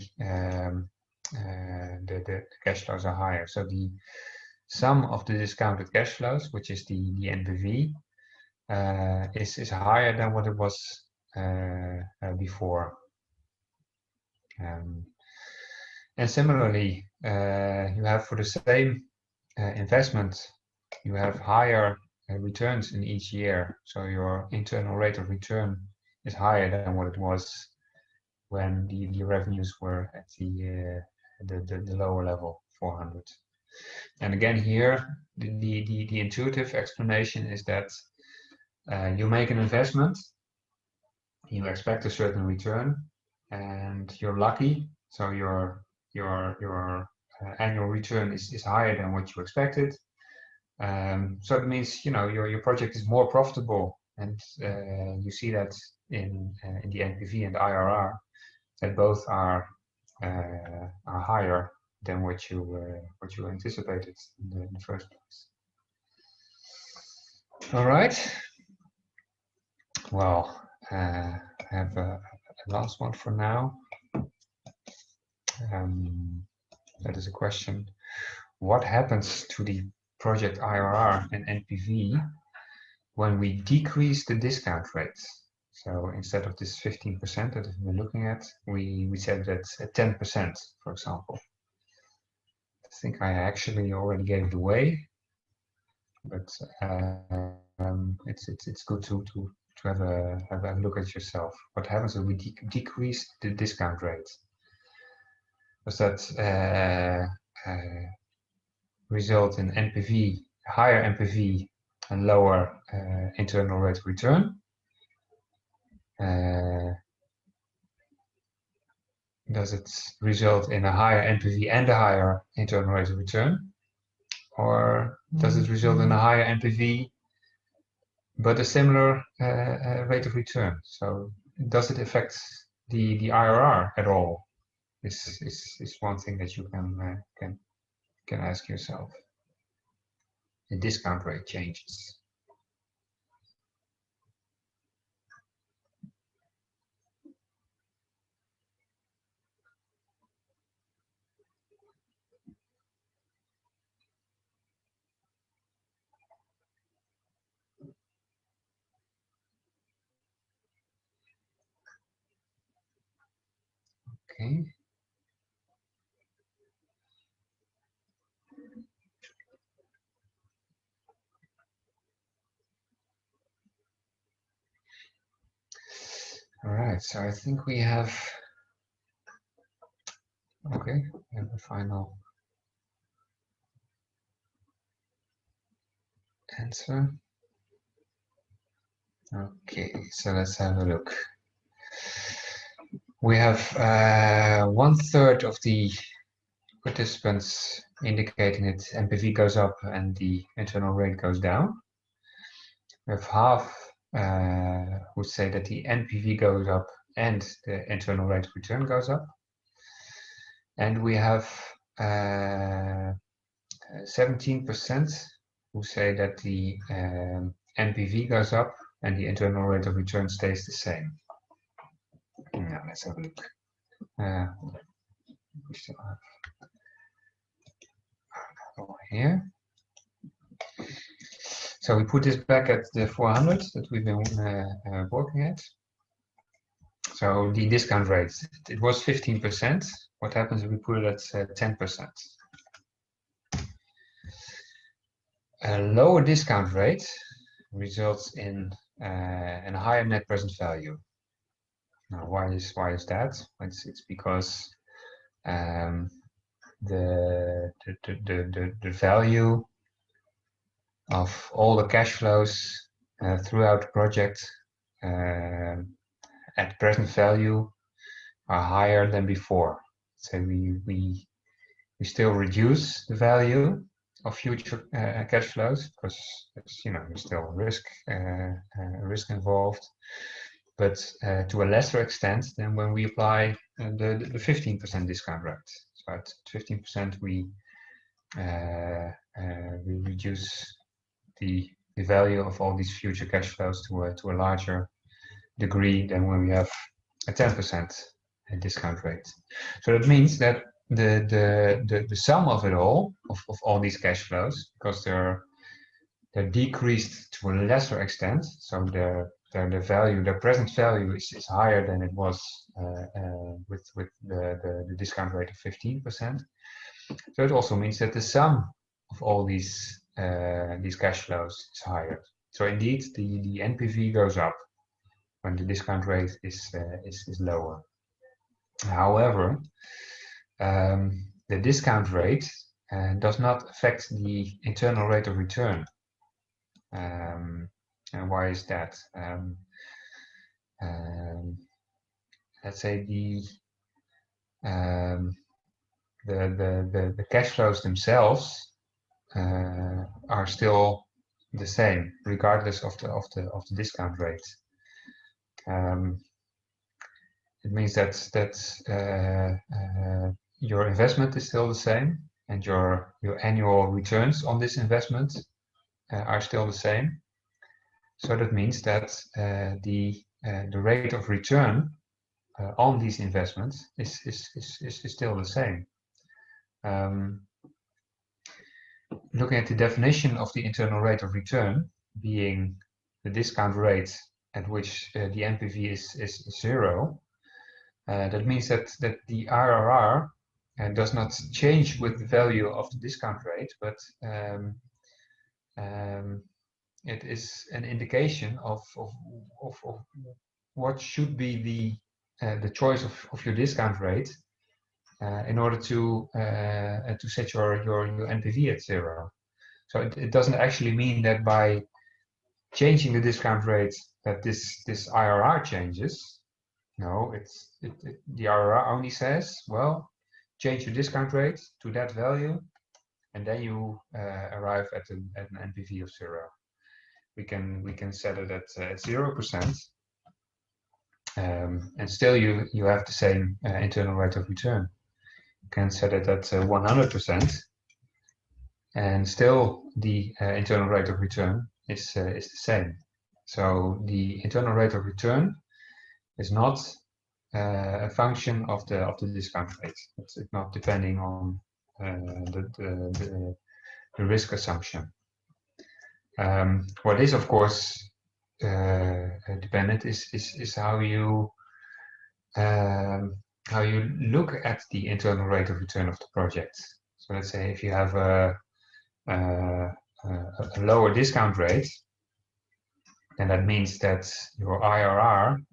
cash flows are higher. So the sum of the discounted cash flows, which is the NPV, is higher than what it was before. And similarly, you have for the same investment, you have higher returns in each year. So your internal rate of return is higher than what it was when the revenues were at the lower level, 400. And again here, the intuitive explanation is that you make an investment, you expect a certain return, and you're lucky, so your annual return is higher than what you expected. So it means your project is more profitable, and you see that in the NPV and IRR, that both are higher than what you anticipated in the first place. All right. Well, I have a last one for now. That is a question: what happens to the project IRR and NPV when we decrease the discount rates? So instead of this 15% that we're looking at, we said that's at 10%, for example. I think I actually already gave it away, but it's good to have a look at yourself. What happens when we decrease the discount rate? Does that result in NPV, higher NPV and lower internal rate of return? Does it result in a higher NPV and a higher internal rate of return? Or does it result in a higher NPV but a similar rate of return? So does it affect the IRR at all? This is one thing that you can ask yourself. The discount rate changes. Okay. All right, so I think we have, okay, we have a final answer. Okay, so let's have a look. We have 1/3 of the participants indicating that NPV goes up and the internal rate goes down. We have half who say that the NPV goes up and the internal rate of return goes up. And we have 17% who say that the NPV goes up and the internal rate of return stays the same. Now let's have a look. We still have over here. So we put this back at the 400 that we've been working at. So the discount rate, it was 15%. What happens if we put it at 10%? A lower discount rate results in a higher net present value. Now, why is that? It's because the value of all the cash flows throughout the project at present value are higher than before. So we still reduce the value of future cash flows because there's still risk involved, but to a lesser extent than when we apply the 15% discount rate. So at 15% we reduce the value of all these future cash flows to a larger degree than when we have a 10% discount rate. So that means that the sum of it all, of all these cash flows, because they're decreased to a lesser extent, so their present value is higher than it was with the discount rate of 15%. So it also means that the sum of all these cash flows is higher. So indeed, the NPV goes up when the discount rate is lower. However, the discount rate does not affect the internal rate of return. And why is that? Let's say the cash flows themselves are still the same regardless of the discount rate. It means that your investment is still the same, and your annual returns on this investment are still the same. So that means that the rate of return on these investments is still the same. Looking at the definition of the internal rate of return being the discount rate at which the NPV is 0, that means that the IRR does not change with the value of the discount rate, but it is an indication of what should be the choice of your discount rate in order to set your NPV at 0. So it doesn't actually mean that by changing the discount rate that this IRR changes. No, the IRR only says, well, change your discount rate to that value, and then you arrive at an NPV of 0. We can set it at 0%, and still you have the same internal rate of return. You can set it at 100%, and still the internal rate of return is the same. So the internal rate of return is not a function of the discount rate. It's not depending on the risk assumption. What is, of course, dependent is how you look at the internal rate of return of the project. So let's say if you have a lower discount rate, then that means that your IRR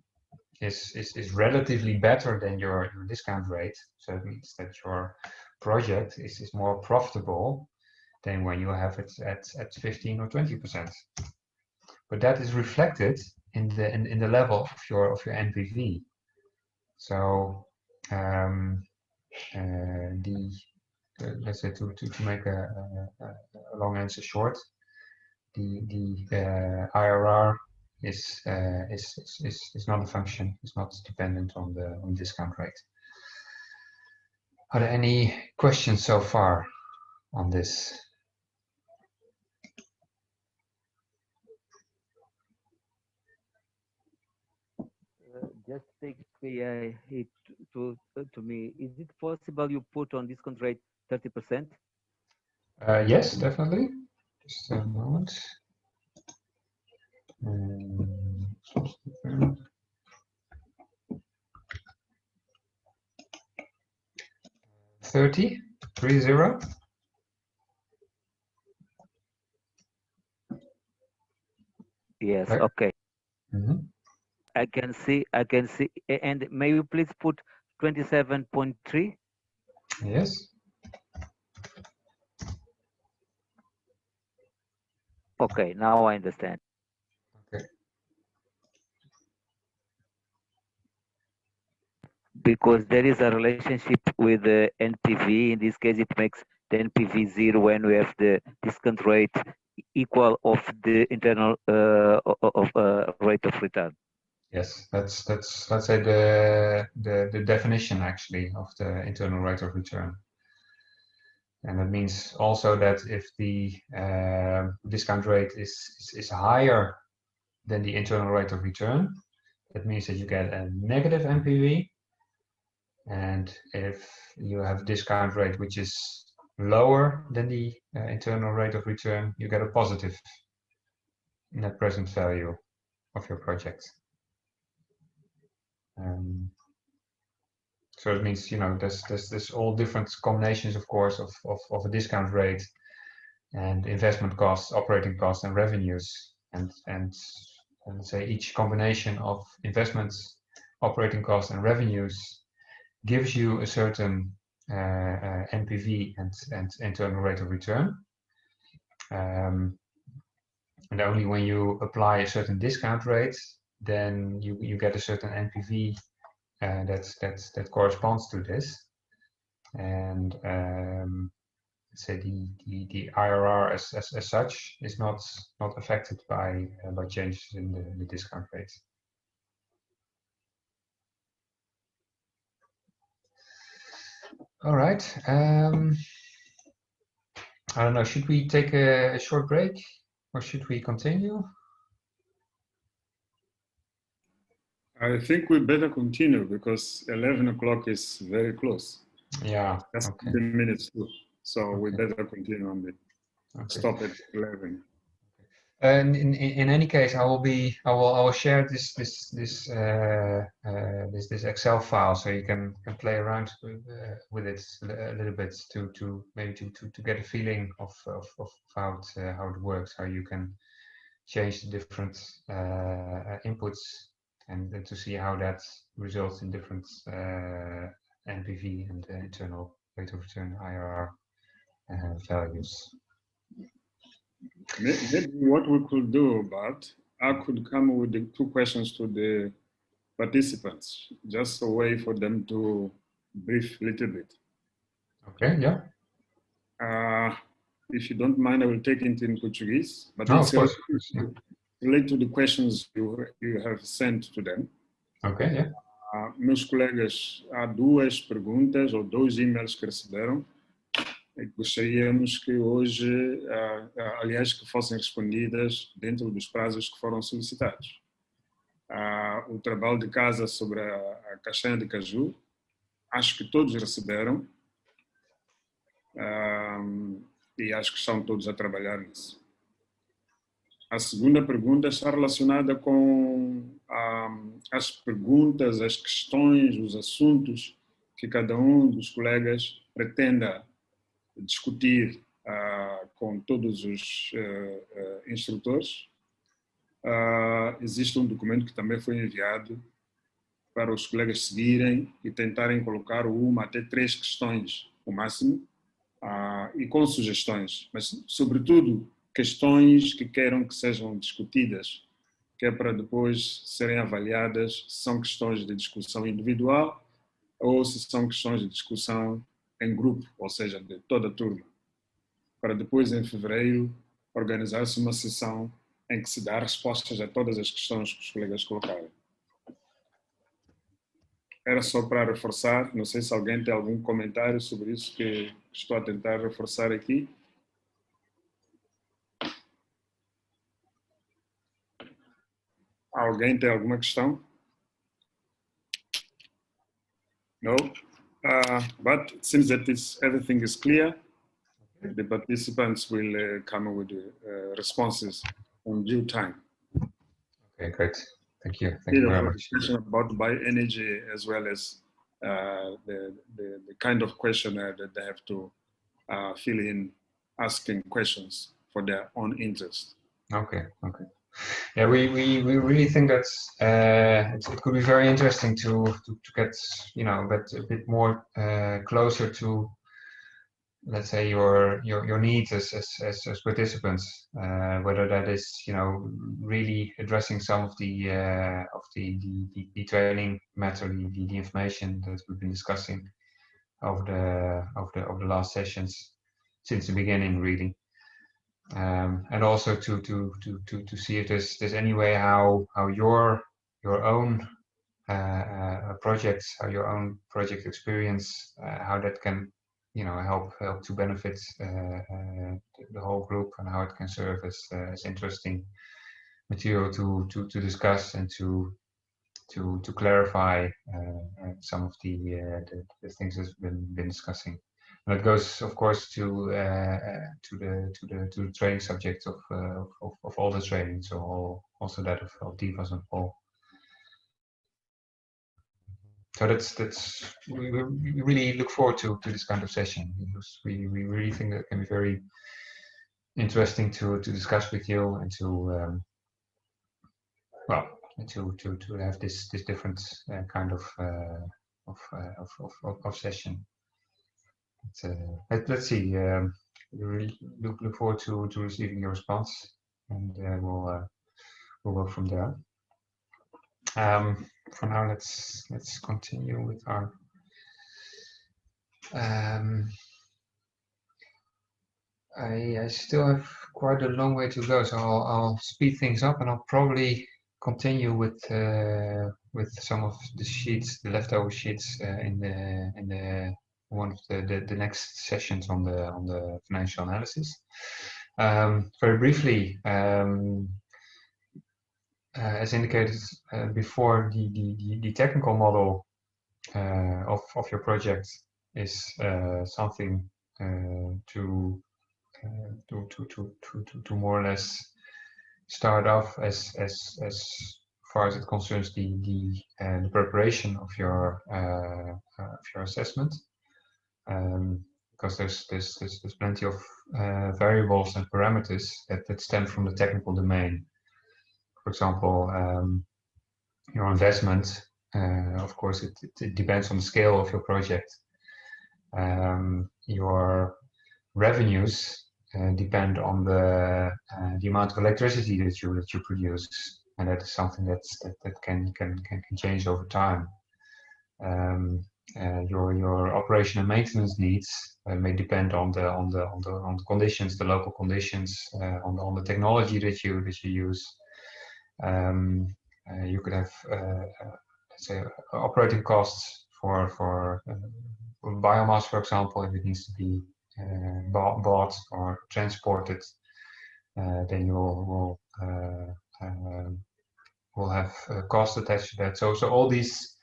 is relatively better than your discount rate. So it means that your project is more profitable than when you have it at 15 or 20%. But that is reflected in the level of your NPV. So let's say to make a long answer short, the IRR is not a function. It's not dependent on the discount rate. Are there any questions so far on this? Just take it to me. Is it possible you put on discount rate 30%? Yes, definitely. Just a moment. 30. Yes. Okay. Mm-hmm. I can see. And may you please put 27.3? Yes. Okay. Now I understand. Okay. Because there is a relationship with the NPV. In this case, it makes the NPV 0 when we have the discount rate equal of the internal rate of return. Yes, that's let's say the definition actually of the internal rate of return. And that means also that if the discount rate is higher than the internal rate of return, that means that you get a negative NPV. And if you have a discount rate which is lower than the internal rate of return, you get a positive net present value of your project. So it means, you know, there's all different combinations, of course, of a discount rate and investment costs, operating costs, and revenues, and say each combination of investments, operating costs, and revenues gives you a certain NPV and internal rate of return. And only when you apply a certain discount rate, then you get a certain NPV that corresponds to this. And let's say the IRR as such is not affected by changes in the discount rate. All right. I don't know. Should we take a short break, or should we continue? I think we better continue because 11 o'clock is very close. Yeah. That's Okay. 15 minutes too. So Okay. we better continue on the stop at 11. And in any case, I will share this Excel file so you can play around with it a little bit to maybe to get a feeling of how it works, how you can change the different inputs and to see how that results in different NPV and internal rate of return IRR values. Maybe what we could do, but I could come with the 2 questions to the participants, just a way for them to brief a little bit. Okay, yeah. If you don't mind, I will take it in Portuguese, but no, it's of course, related to the questions you have sent to them. Okay, yeah. Meus colegas, há 2 perguntas ou 2 e-mails que receberam e gostaríamos que hoje, aliás, que fossem respondidas dentro dos prazos que foram solicitados. O trabalho de casa sobre a castanha de caju, acho que todos receberam e acho que estão todos a trabalhar nisso. A segunda pergunta está relacionada com as perguntas, as questões, os assuntos que cada um dos colegas pretenda discutir com todos os instrutores. Existe um documento que também foi enviado para os colegas seguirem e tentarem colocar 1 até 3 questões, o máximo, e com sugestões, mas sobretudo questões que queiram que sejam discutidas, que é para depois serem avaliadas se são questões de discussão individual ou se são questões de discussão em grupo, ou seja, de toda a turma, para depois em fevereiro organizar-se uma sessão em que se dá respostas a todas as questões que os colegas colocaram. Era só para reforçar, não sei se alguém tem algum comentário sobre isso que estou a tentar reforçar aqui. Alguém tem alguma questão? No? But it seems that everything is clear. The participants will come with responses in due time. Okay, great. Thank you. Thank you very much. Discussion about bioenergy as well as the kind of questionnaire that they have to fill in, asking questions for their own interest. Okay, okay. Yeah, we really think that's it could be very interesting to get, you know, a bit more closer to, let's say, your needs as participants, whether that is, you know, really addressing some of the training matter, the information that we've been discussing over the last sessions since the beginning, really. And also to see if there's any way how your own projects, how your own project experience, how that can, you know, help to benefit the whole group, and how it can serve as interesting material to discuss and to clarify some of the things that's been discussing. And it goes, of course, to the training subject of all the training, so also that of Divas and Paul. So we really look forward to this kind of session, because we really think that it can be very interesting to discuss with you, and to to have this different kind of session. Let's see. We really look forward to receiving your response, and we'll work from there. For now, let's continue with our. I still have quite a long way to go, so I'll speed things up, and I'll probably continue with some of the sheets, the leftover sheets, in the one of the next sessions on the financial analysis. Very briefly, as indicated before, the technical model of your project is something to more or less start off as far as it concerns the preparation of your assessment, because there's plenty of variables and parameters that stem from the technical domain. For example, your investment, of course, it depends on the scale of your project. Your revenues depend on the amount of electricity that you produce, and that is something that can change over time. Your operation and maintenance needs may depend on the conditions, the local conditions, on the technology that you use. You could have let's say operating costs for biomass, for example, if it needs to be bought or transported, then you will have cost attached to that. So all these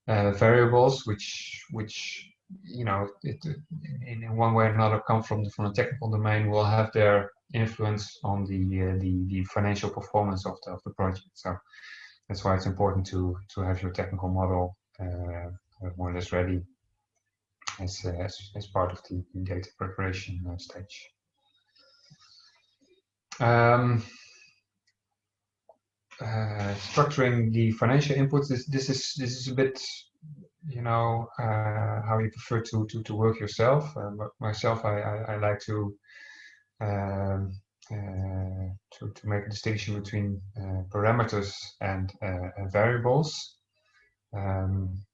variables, which you know, in one way or another come from the technical domain, will have their influence on the financial performance of the project. So that's why it's important to have your technical model more or less ready as part of the data preparation stage. Structuring the financial inputs. This is a bit you know, how you prefer to work yourself. But myself, I like um, to make a distinction between parameters and variables when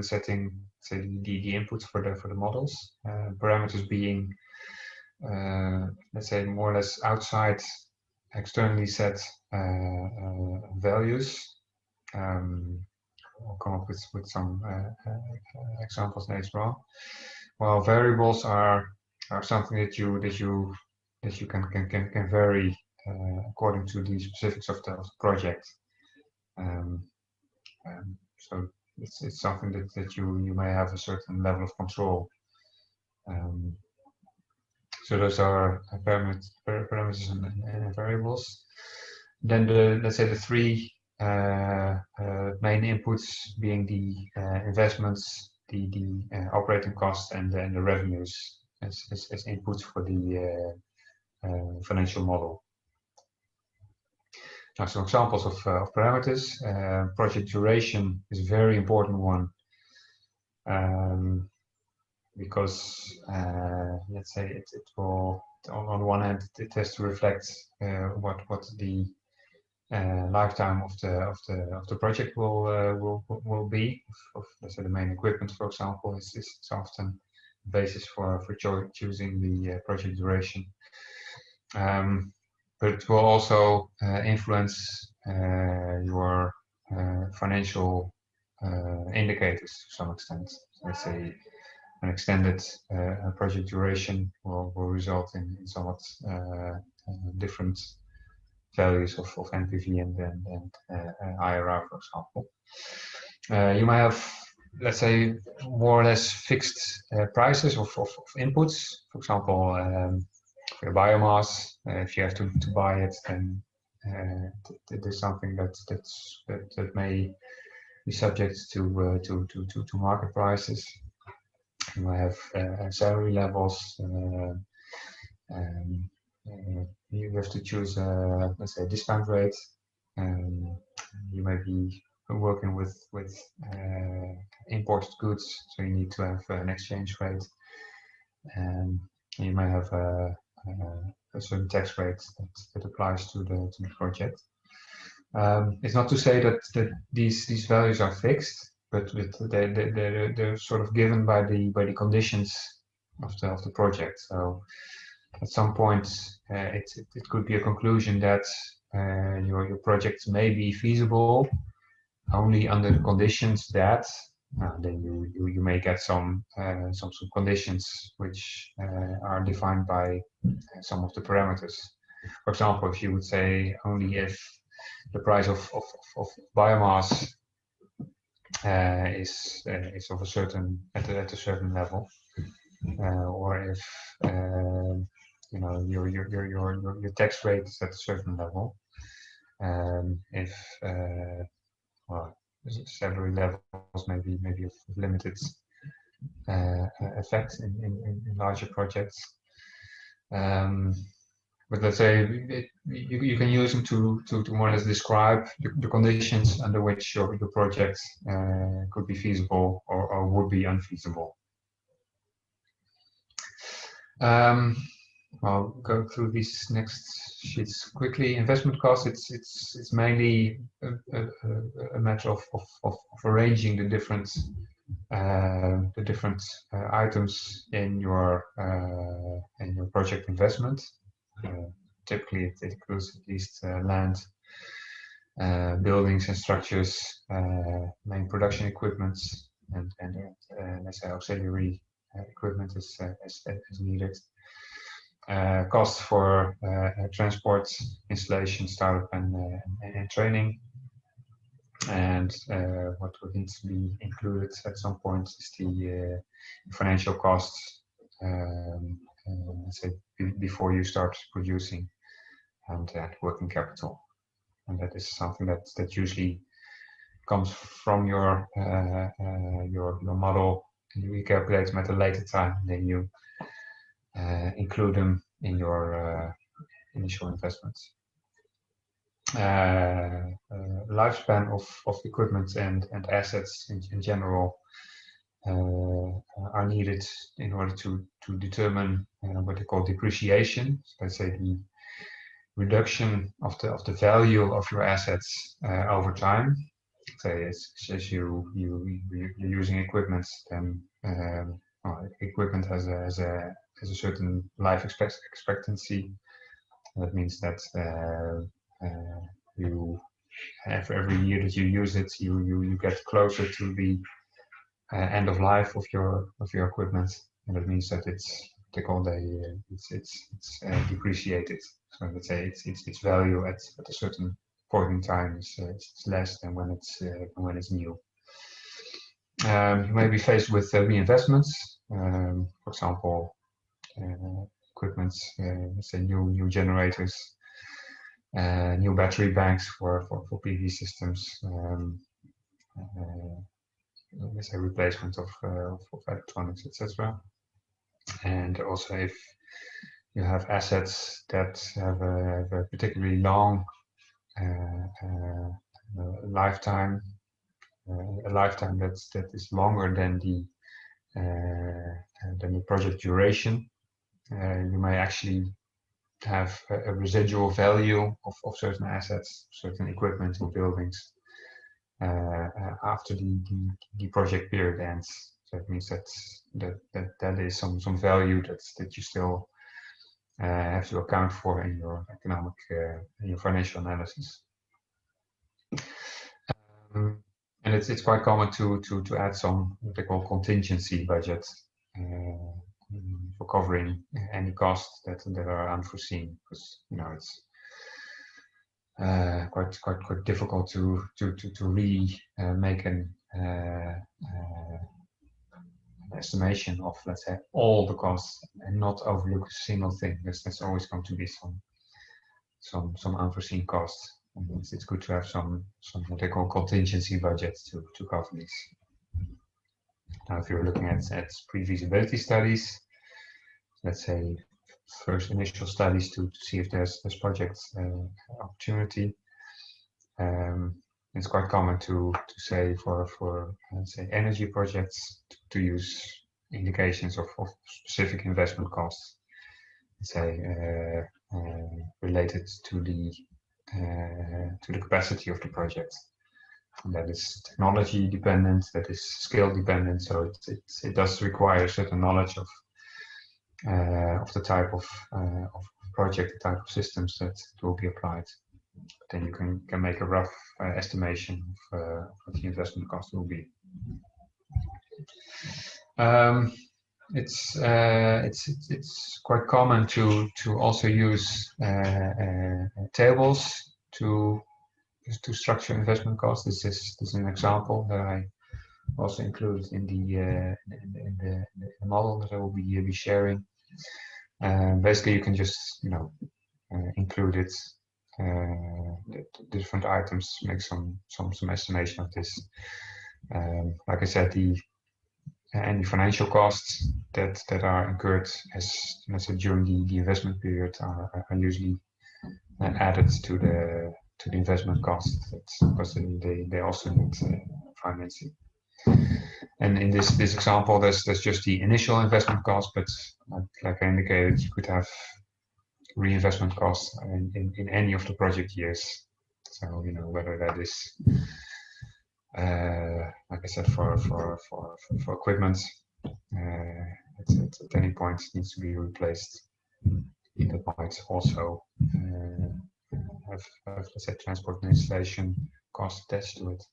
setting, say, the inputs for the models. Parameters being, let's say, more or less outside, externally set values. I'll come up with some examples later on. While variables are something that you can vary according to the specifics of the project. So it's something that you may have a certain level of control. So those are parameters and variables. Then let's say the three main inputs being the investments, the operating costs, and the revenues as inputs for the financial model. Now, some examples of parameters. Project duration is a very important one because let's say it will, on one hand, it has to reflect what the lifetime of the project will be. Let's say the main equipment, for example, is often the basis for choosing the project duration. But it will also influence your financial indicators to some extent. Let's say an extended project duration will result in somewhat different values of NPV and IRR, for example. You might have, let's say, more or less fixed prices of inputs. For example, for the biomass, if you have to buy it, then it is something that may be subject to market prices. You might have salary levels. You have to choose, let's say, a discount rate. You may be working with imported goods, so you need to have an exchange rate. You may have a certain tax rate that applies to the project. It's not to say that these values are fixed, but they're sort of given by the conditions of the project. So at some point, it could be a conclusion that your project may be feasible only under the conditions that then you may get some conditions which are defined by some of the parameters. For example, if you would say only if the price of biomass is of a certain at a certain level, or if you know your tax rate is at a certain level, if well, salary levels may be of limited effect in larger projects. But let's say you can use them to more or less describe the conditions under which your project could be feasible or would be unfeasible. I'll go through these next sheets quickly. Investment costs, it's mainly a matter of arranging the different items in your project investment. Typically, it includes at least land, buildings and structures, main production equipment, and let's say auxiliary equipment as needed. Costs for transport, installation, startup, and training. And what would need to be included at some point is the financial costs, let's say, before you start producing, and working capital. And that is something that usually comes from your model, and you calculate them at a later time, and then you include them in your initial investments. lifespan of equipment and assets in general are needed in order to determine what they call depreciation. So let's say the reduction of the value of your assets over time. Say as you're using equipment, then well, equipment has a certain life expectancy. That means that you every year that you use it, you get closer to the end of life of your equipment, and that means that it's they call it's depreciated. So let's say its value at a certain point in time is it's less than when it's new. You may be faced with reinvestments, for example, equipment, let's say new generators, new battery banks for PV systems. Let's say replacement of electronics, etc. And also if you have assets that have a particularly long lifetime, a lifetime that is longer than the project duration, you may actually have a residual value of certain assets, certain equipment or buildings after the project period ends. So it means that is some value that you still have to account for in your economic in your financial analysis. And it's quite common to add some what they call contingency budget for covering any costs that are unforeseen, because it's quite difficult to really make an estimation of, let's say, all the costs and not overlook a single thing. There's always going to be some unforeseen costs. And it's good to have some what they call contingency budgets to cover these. Now, if you're looking at pre-feasibility studies, let's say first initial studies to see if there's project opportunity. It's quite common to say for let's say energy projects to use indications of specific investment costs, say related to the capacity of the project. And that is technology dependent, that is scale dependent. So it does require certain knowledge of the type of project, the type of systems that will be applied. But then you can make a rough estimation of what the investment cost will be. It's quite common to also use tables to structure investment costs. This is an example that I also included in the model that I will be sharing. Basically, you can just include it, the different items, make some estimation of this. Like I said, any financial costs that are incurred as, let's say, during the investment period are usually added to the investment costs, because they also need financing. And in this example, there's just the initial investment cost, but like I indicated, you could have reinvestment costs in any of the project years. So whether that is like I said, for equipment, at any point needs to be replaced. That might also have let's say transport and installation costs attached to it.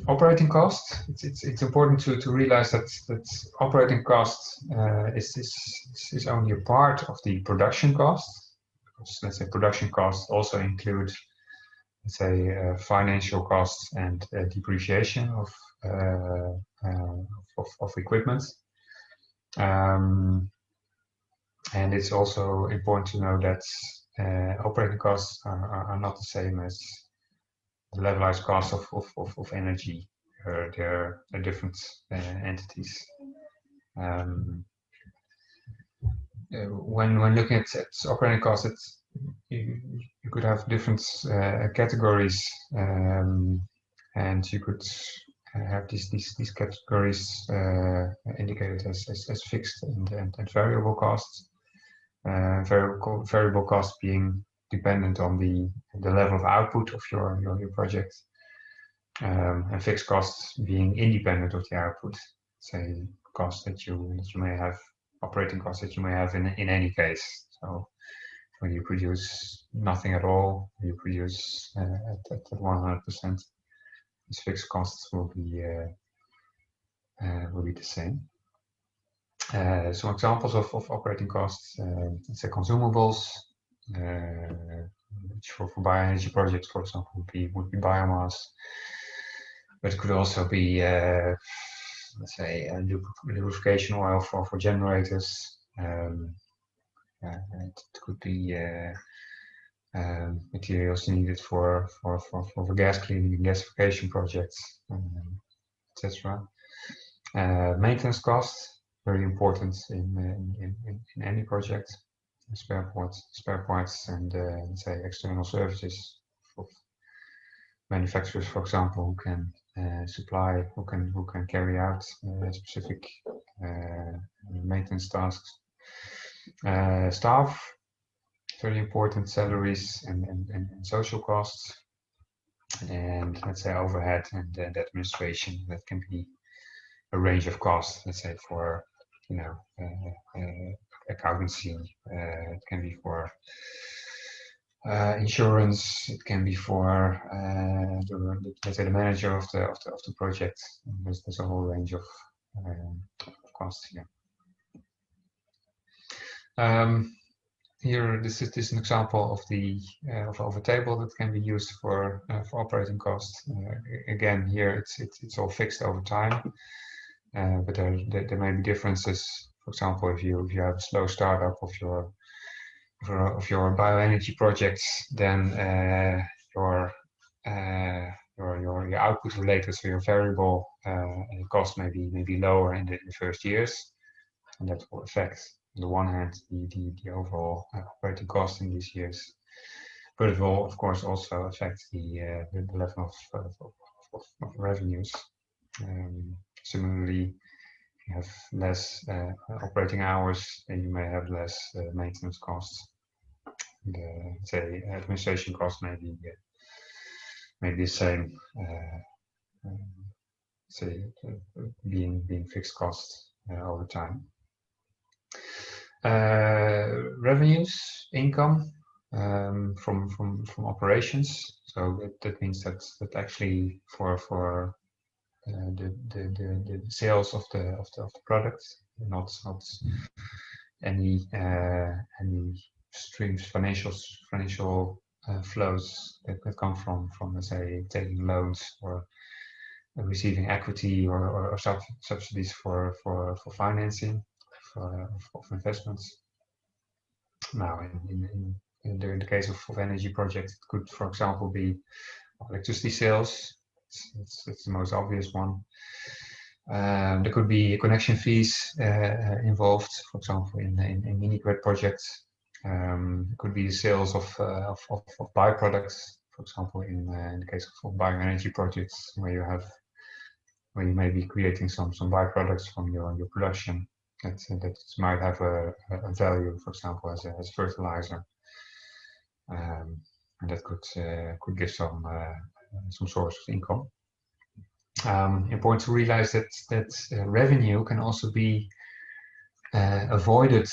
Operating costs. It's important to realize that operating costs is only a part of the production costs. Because, let's say, production costs also include, let's say, financial costs and depreciation of equipment. And it's also important to know that operating costs are not the same as the levelized cost of energy. They're different entities. when looking at operating costs, you could have different categories, and you could have these categories indicated as fixed and variable costs. Variable costs being dependent on the level of output of your project, and fixed costs being independent of the output. Say costs that you may have, operating costs that you may have in any case. So when you produce nothing at all, you produce at 100%. These fixed costs will be the same. Some examples of operating costs, let's say consumables, which for bioenergy projects, for example, would be biomass. But it could also be, let's say, lubrication oil for generators. It could be materials needed for gas cleaning, gasification projects, etc. Maintenance costs, very important in any project. Spare parts, and let's say external services of manufacturers, for example, who can supply, who can carry out specific maintenance tasks. Staff, very important, salaries and social costs, and let's say overhead and administration. That can be a range of costs. Let's say for accountancy, it can be for insurance, it can be for let's say the manager of the project. There's a whole range of costs here. Here, this is an example of of a table that can be used for operating costs. Again, here it's all fixed over time, but there may be differences. For example, if you have a slow startup of your bioenergy projects, then your output related, so your variable cost may be lower in the first years, and that will affect, on the one hand, the overall operating cost in these years, but it will of course also affect the level of revenues. Similarly, if you have less operating hours, then you may have less maintenance costs. Say administration costs may be the same. Say being fixed costs over time. Revenues, income from operations. So that means that actually for the sales of the product, not any streams, financial flows that come from let's say taking loans or receiving equity or subsidies for financing of investments. Now, in the case of energy projects, it could, for example, be electricity sales. It's the most obvious one. There could be connection fees involved, for example, in mini grid projects. It could be the sales of byproducts, for example, in the case of bioenergy projects, where you may be creating some byproducts from your production that might have a value, for example, as a fertilizer, and that could give some source of income. Important to realize that revenue can also be avoided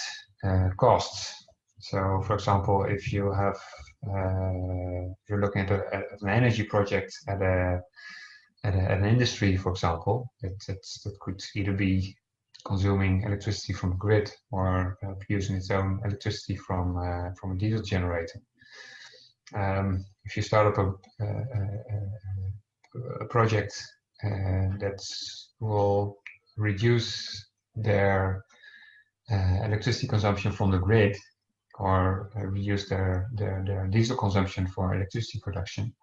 costs. So, for example, if you have if you're looking at an energy project at an industry, for example, that could either be consuming electricity from the grid or producing its own electricity from a diesel generator. If you start up a project that will reduce their electricity consumption from the grid, or reduce their diesel consumption for electricity production,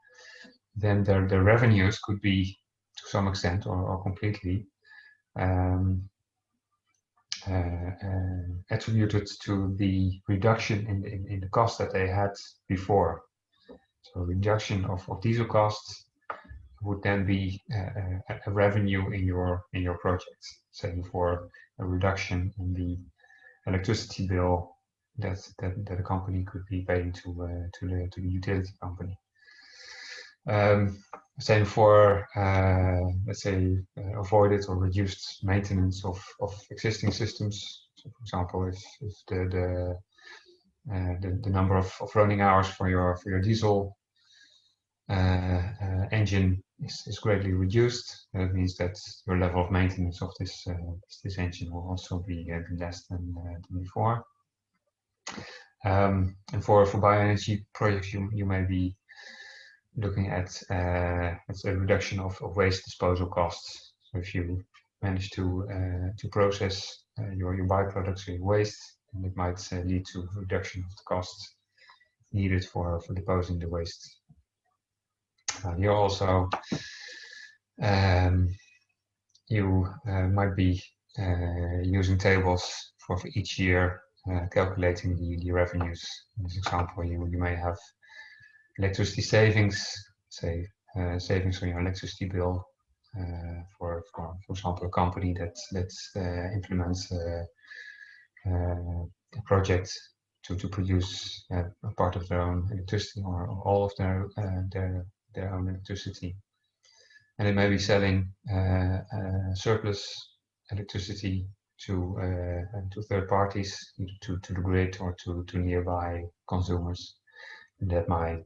then their revenues could be, to some extent or completely, attributed to the reduction in the cost that they had before. So reduction of diesel costs would then be a revenue in your project, say for a reduction in the electricity bill that a company could be paying to the utility company. Same for let's say avoided or reduced maintenance of existing systems. So for example, if the number of running hours for your diesel engine is greatly reduced, that means that your level of maintenance of this engine will also be less than before. And for bioenergy projects, you may be looking at it's a reduction of waste disposal costs. So if you manage to process your byproducts or your waste, and it might lead to a reduction of the costs needed for disposing the waste. Here also you might be using tables for each year calculating the revenues. In this example, you may have electricity savings, say savings on your electricity bill for example, a company that implements a project to produce a part of their own electricity or all of their own electricity, and they may be selling surplus electricity to third parties, to the grid or to nearby consumers, and that might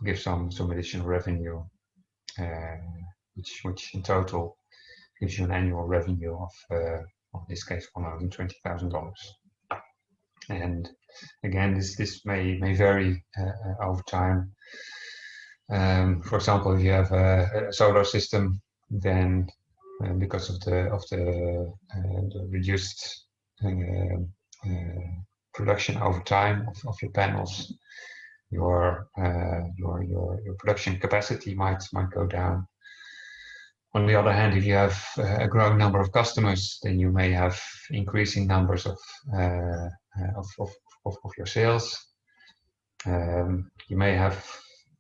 give some additional revenue, which in total gives you an annual revenue of in this case $120,000. And again, this may vary over time. For example, if you have a solar system, then because of the reduced production over time of your panels, your production capacity might go down. On the other hand, if you have a growing number of customers, then you may have increasing numbers of your sales. You may have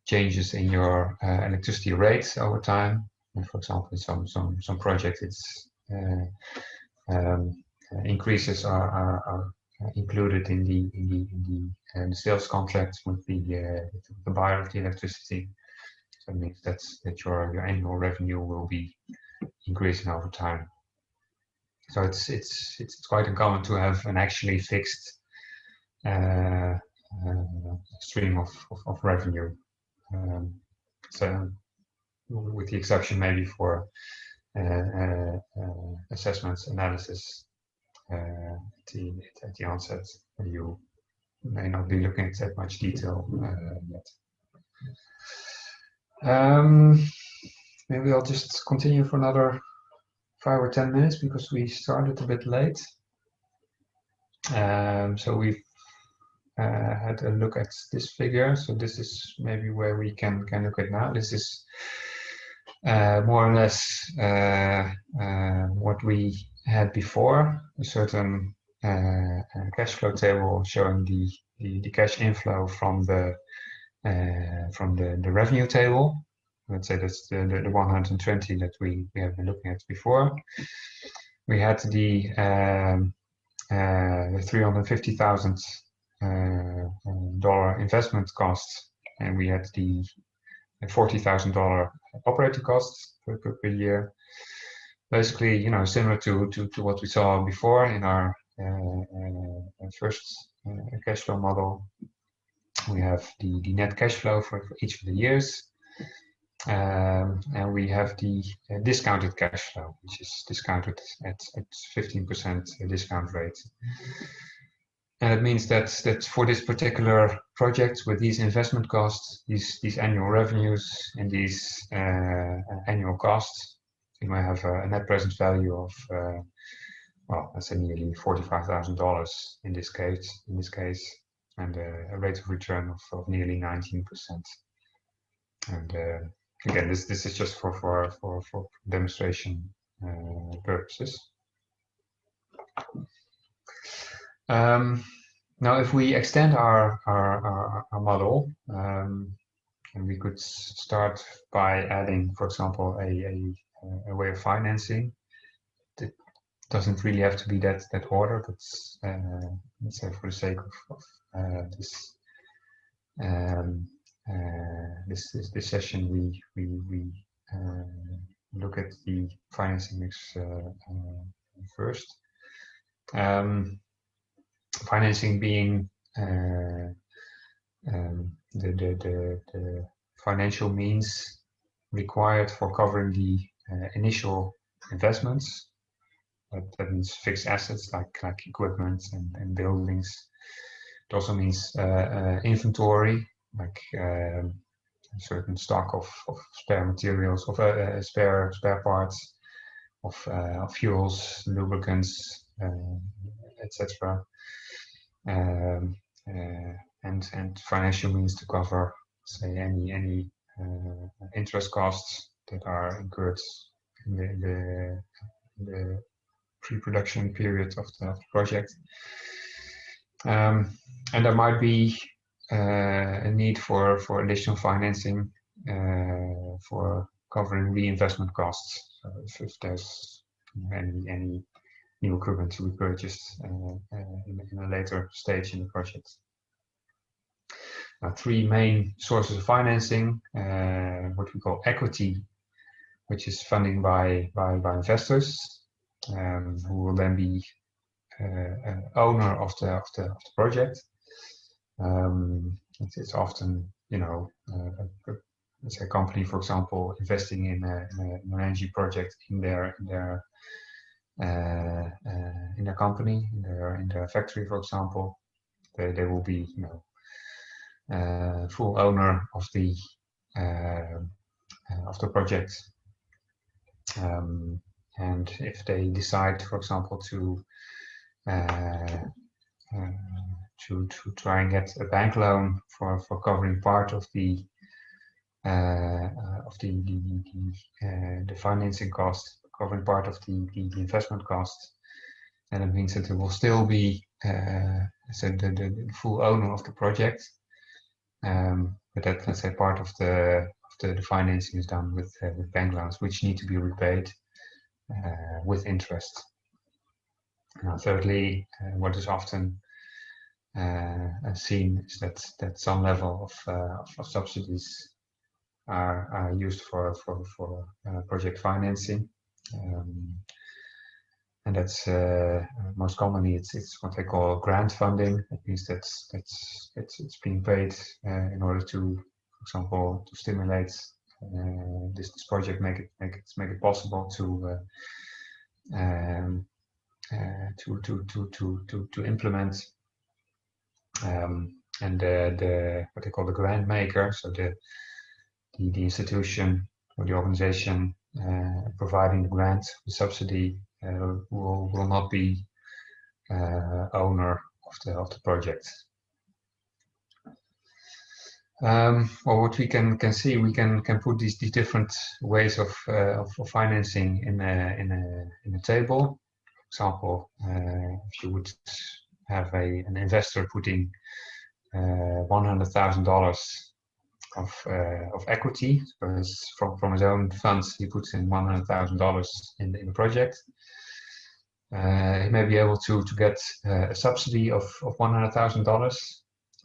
changes in your electricity rates over time. And for example, in some projects, it's increases are included in the sales contract with the buyer of the electricity. So it means that your annual revenue will be increasing over time. So it's quite uncommon to have an actually fixed stream of revenue. So with the exception maybe for assessments analysis at the onset, you may not be looking at that much detail yet. Maybe I'll just continue for another 5 or 10 minutes because we started a bit late. So we've had a look at this figure. So this is maybe where we can look at now. This is more or less what we had before, a certain cash flow table showing the cash inflow from the revenue table. Let's say that's the 120 that we have been looking at before. We had the $350,000 investment costs, and we had the $40,000 operating costs per year. Basically, similar to what we saw before in our first cash flow model. We have the net cash flow for each of the years. And we have the discounted cash flow, which is discounted at 15% discount rate. And it means that for this particular project with these investment costs, these annual revenues and these annual costs, you might have a net present value of well, let's say nearly $45,000 in this case, and a rate of return of nearly 19%. And again, this is just for demonstration purposes. Now, if we extend our model, and we could start by adding, for example, a way of financing. It doesn't really have to be that order, but let's say for the sake of this this session, we look at the financing mix first. Financing being the financial means required for covering the initial investments. That means fixed assets like equipment and buildings. It also means inventory, like a certain stock of spare materials, of spare parts, of fuels, lubricants, etc. And financial means to cover, say, any interest costs that are incurred in the pre-production period of the project. And there might be a need for additional financing for covering reinvestment costs. So if there's any new equipment to be purchased in a later stage in the project. Now, three main sources of financing: what we call equity, which is funding by investors, who will then be owner of the project. It's often, let's say a company, for example, investing in an energy project in their company, in their factory, for example. They will be, full owner of the project. And if they decide, for example, to try and get a bank loan for covering part of the financing cost, covering part of the investment cost, and it means that it will still be the full owner of the project, but that, let's say, part of the financing is done with bank loans, which need to be repaid with interest. Now, thirdly, what is often seen is that some level of subsidies are used for project financing, and that's most commonly it's what they call grant funding. It means that it's being paid in order to, for example, to stimulate this project, make it possible to implement. And what they call the grant maker, so the institution or the organization providing the grant, the subsidy, will not be owner of the project. Well, what we can see, we can put these different ways of financing in a table. For example, if you would have an investor putting $100,000 of equity, so from his own funds, he puts in $100,000 in the project. He may be able to get a subsidy of $100,000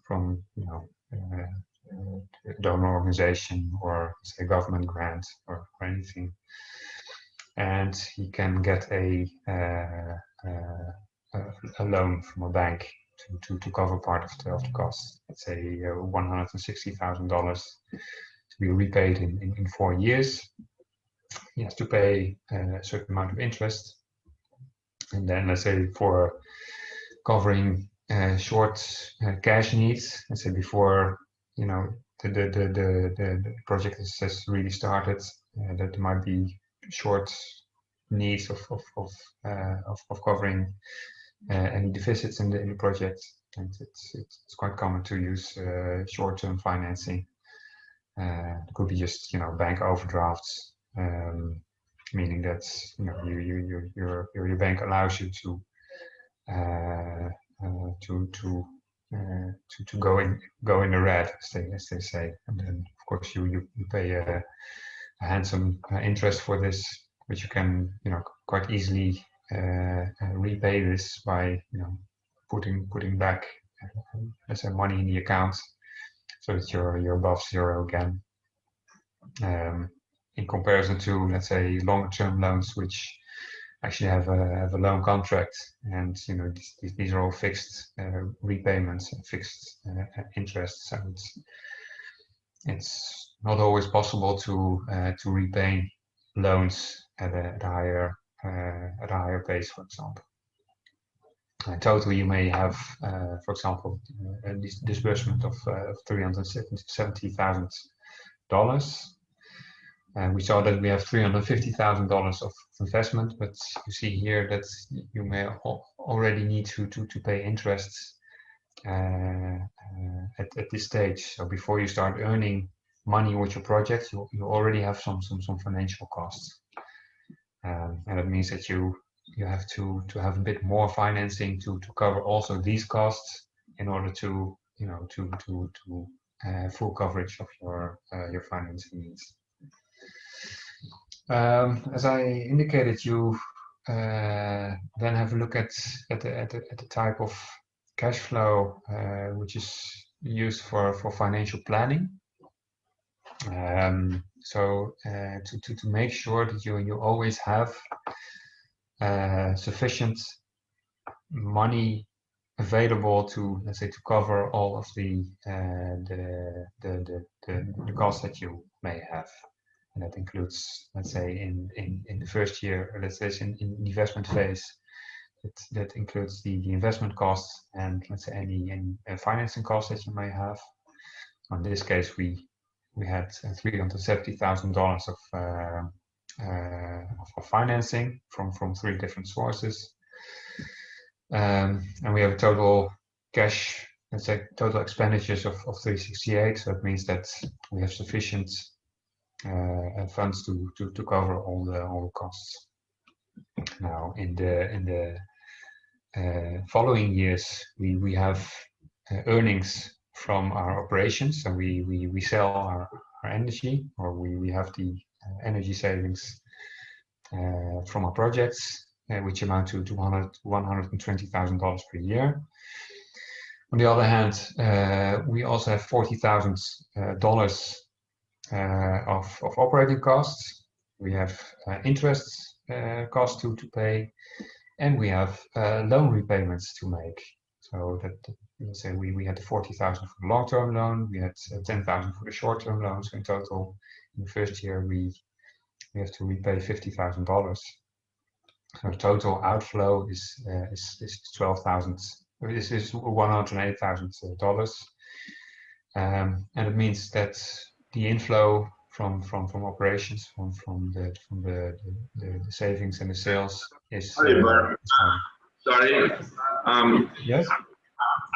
from a donor organization or, say, government grant or anything, and he can get a loan from a bank to cover part of the cost. Let's say $160,000 to be repaid in 4 years. He has to pay a certain amount of interest, and then, let's say, for covering short cash needs, let's say before the project has really started, that there might be short needs of covering any deficits in the project, and it's quite common to use short-term financing. It could be just bank overdrafts, meaning that your bank allows you to to go in the red, as they say, and then of course you pay a handsome interest for this, which you can quite easily repay this by putting back let's say money in the account, so that you're above zero again. In comparison to, let's say, longer-term loans, which actually have a loan contract, and these are all fixed repayments and fixed interest, so it's not always possible to repay loans at a higher pace, for example. In total, you may have, for example, a disbursement of $370,000. We saw that we have $350,000 of investment, but you see here that you may already need to pay interest at this stage. So before you start earning money with your project, you already have some financial costs, and that means that you have to have a bit more financing to cover also these costs in order to full coverage of your financing needs. As I indicated, you then have a look at the type of cash flow which is used for financial planning. So to make sure that you always have sufficient money available to, let's say, to cover all of the costs that you may have. And that includes, let's say, in the first year, let's say in the investment phase, that includes the investment costs and, let's say, any financing costs that you may have. In this case, we had $370,000 of financing from 3 different sources, and we have a total cash, let's say, total expenditures of 368. So it means that we have sufficient funds to cover all the costs. Now, in the following years, we have earnings from our operations, and we sell our energy, or we have the energy savings from our projects, which amount to $120,000 per year. On the other hand, we also have $40,000 of operating costs. We have interest costs to pay, and we have loan repayments to make. So that, let's say, we had the $40,000 for the long-term loan, we had $10,000 for the short-term loan. So in total, in the first year, we have to repay $50,000. So total outflow is $12,000. This is $108,000, and it means that the inflow from operations, from the savings and the sales is. Sorry. Yes.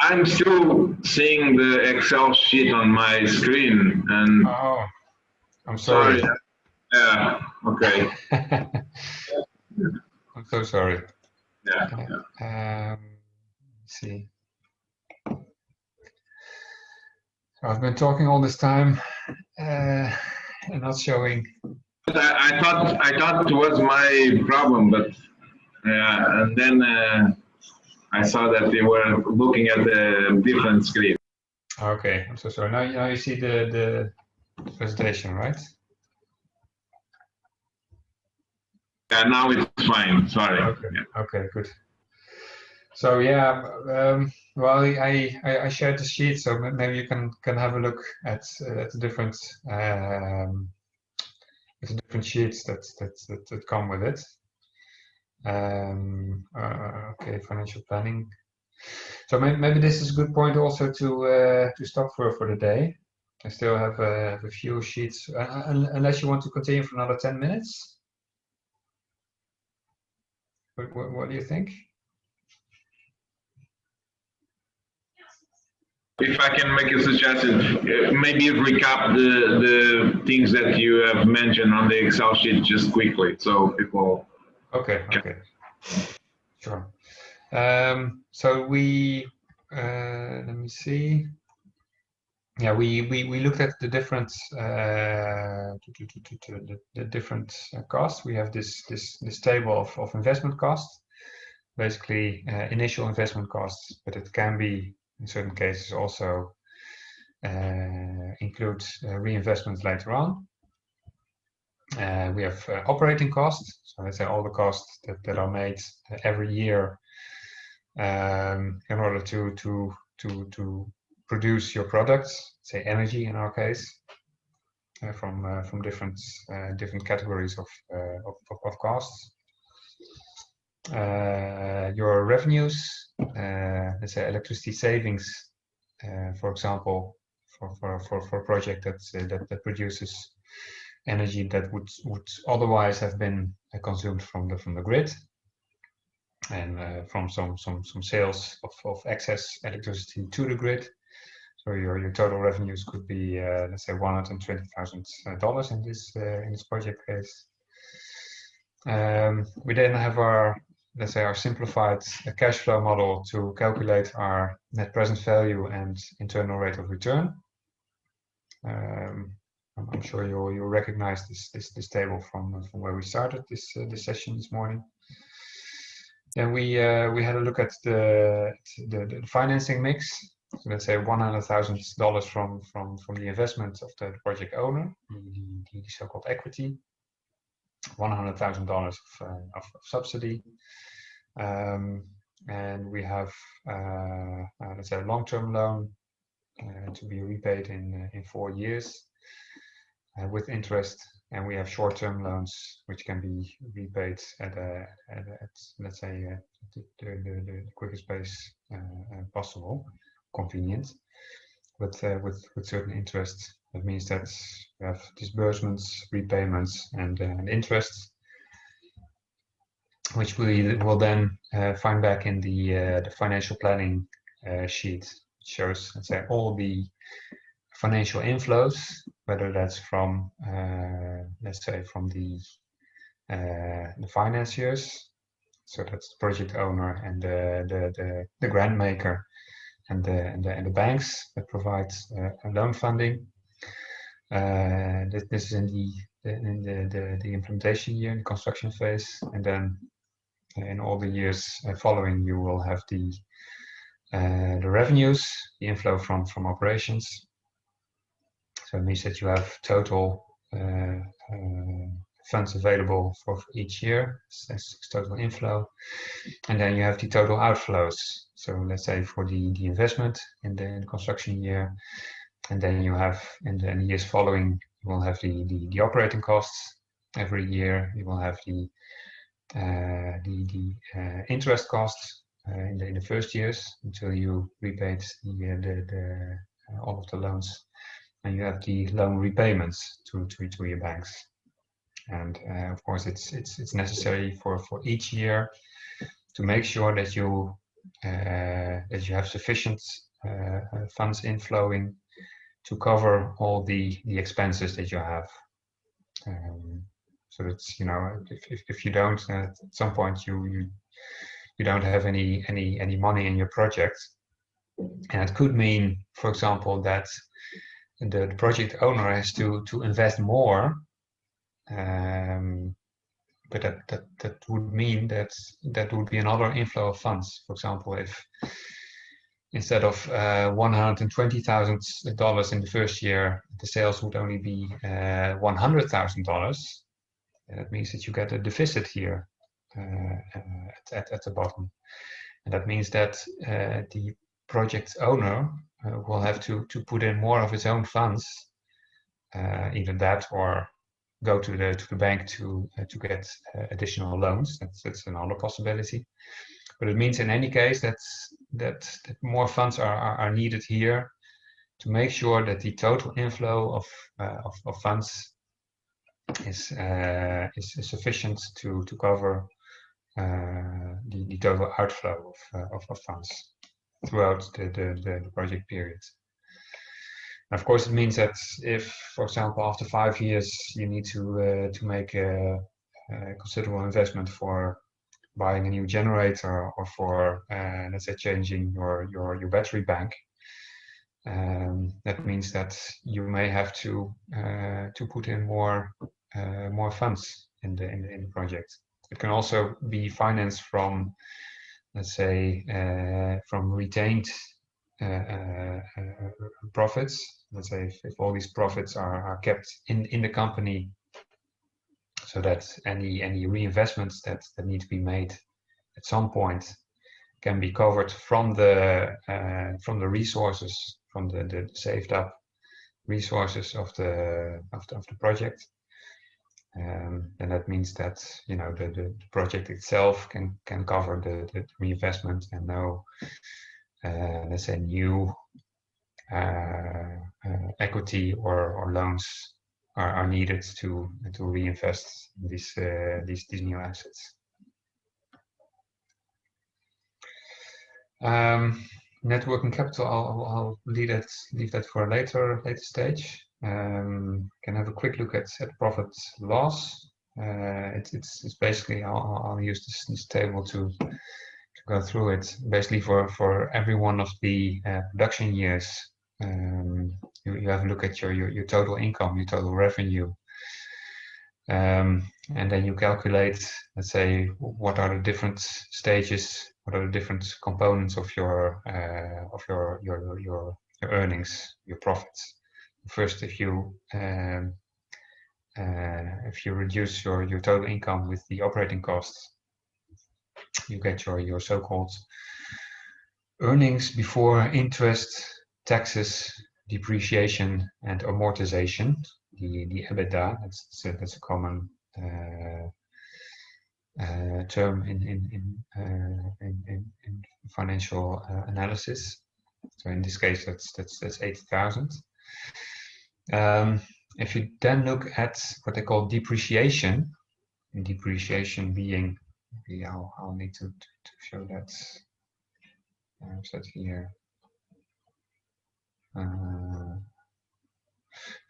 I'm still seeing the Excel sheet on my screen, and oh, I'm sorry. Yeah. Okay. I'm so sorry. Yeah. Let's see. I've been talking all this time and not showing. I thought it was my problem, but and then I saw that they were looking at the different screen. Okay, I'm so sorry. Now you see the presentation, right? Yeah, now it's fine. Sorry. Okay. Yeah. Okay, good. So yeah, well, I shared the sheet, so maybe you can have a look at the different sheets that come with it. Okay, financial planning. So maybe this is a good point also to stop for the day. I still have a few sheets, unless you want to continue for another 10 minutes. What do you think? If I can make a suggestion, maybe recap the things that you have mentioned on the Excel sheet just quickly, so people. Okay. Sure. So we let me see. Yeah, we looked at the different the different costs. We have this table of investment costs, basically initial investment costs, but it can be in certain cases also include reinvestments later on. We have operating costs, so let's say all the costs that are made every year in order to produce your products, say energy in our case, from different categories of costs. Your revenues, let's say electricity savings, for example, for a project that produces energy that would otherwise have been consumed from the grid, and from some sales of excess electricity to the grid. So your total revenues could be let's say $120,000 in this project case. We then have our, let's say, our simplified cash flow model to calculate our net present value and internal rate of return. I'm sure you'll recognize this table from where we started this session this morning. Then we had a look at the financing mix. So let's say $100,000 from the investment of the project owner, the so-called equity, $100,000 of subsidy, and we have let's say a long-term loan to be repaid in 4 years with interest, and we have short-term loans which can be repaid at let's say the quickest pace possible, convenient, with certain interest. That means that we have disbursements, repayments, and interest, which we will then find back in the financial planning sheet. It shows, let's say, all the financial inflows, whether that's from let's say from the financiers, so that's the project owner and the grant maker, and the banks that provide loan funding. This is in the implementation year, in the construction phase, and then in all the years following, you will have the revenues, the inflow from operations. So it means that you have total funds available for each year, that's total inflow, and then you have the total outflows. So let's say for the investment in the construction year, and then you have in the years following, you will have the operating costs every year. You will have the interest costs in the first years until you repaid all of the loans, and you have the loan repayments to your banks. And of course, it's necessary for each year to make sure that you have sufficient funds inflowing to cover all the expenses that you have. So it's, you know, if you don't, at some point you don't have any money in your project, and it could mean, for example, that the project owner has to invest more, but that would mean that would be another inflow of funds. For example, if instead of $120,000 in the first year, the sales would only be $100,000. That means that you get a deficit here at the bottom, and that means that the project owner will have to put in more of his own funds, either that or go to the bank to get additional loans. That's another possibility. But it means in any case that more funds are needed here to make sure that the total inflow of funds is sufficient to cover the total outflow of funds throughout the project period. And of course, it means that if, for example, after 5 years you need to make a considerable investment for buying a new generator or for let's say changing your battery bank. That means that you may have to put in more funds in the project. It can also be financed from, let's say, from retained profits. Let's say if all these profits are kept in the company, so that any reinvestments that need to be made at some point can be covered from the resources, from the saved up resources of the project. And that means that, you know, the project itself can cover the reinvestment, and no let's say new equity or loans are needed to reinvest in these new assets. Net working capital, I'll leave that for a later stage. Can have a quick look at profit loss. It's basically, I'll use this table to go through it. Basically for every one of the production years, you have a look at your total income, your total revenue, and then you calculate, let's say, what are the different stages, what are the different components of your earnings, your profits. First, if you reduce your total income with the operating costs, you get your so-called earnings before interest, taxes, depreciation, and amortization. The EBITDA, that's a common term in financial analysis. So in this case, that's 80,000. If you then look at what they call depreciation, and depreciation being, I'll need to show that. Set here.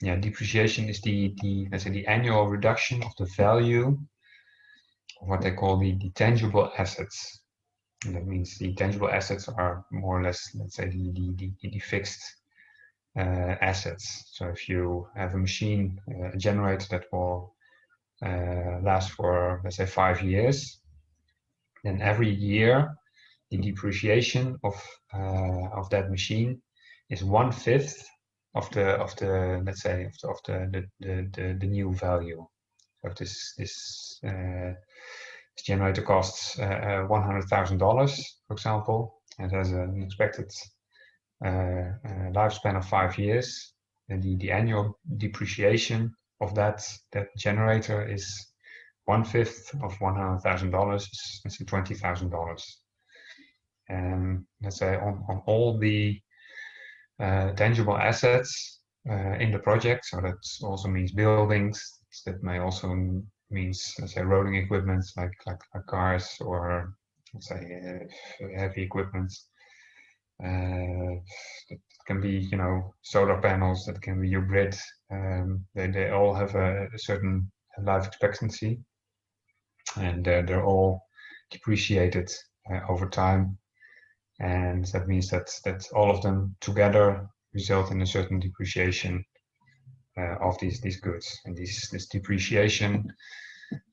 Yeah, depreciation is the let's say the annual reduction of the value of what they call the tangible assets. And that means the tangible assets are more or less, let's say, the fixed assets. So if you have a machine, a generator that will last for, let's say, 5 years, then every year the depreciation of that machine is 1/5 of the let's say of the new value. So if this generator costs $100,000, for example, and has an expected lifespan of 5 years, then the annual depreciation of that generator is 1/5 of $100,000, let's say $20,000. And let's say on all the tangible assets in the project, so that also means buildings. That may also means, let's say, rolling equipment like cars, or let's say heavy equipment. That can be, you know, solar panels. That can be your grid. They all have a certain life expectancy, and they're all depreciated over time. And that means that all of them together result in a certain depreciation of these goods. And this depreciation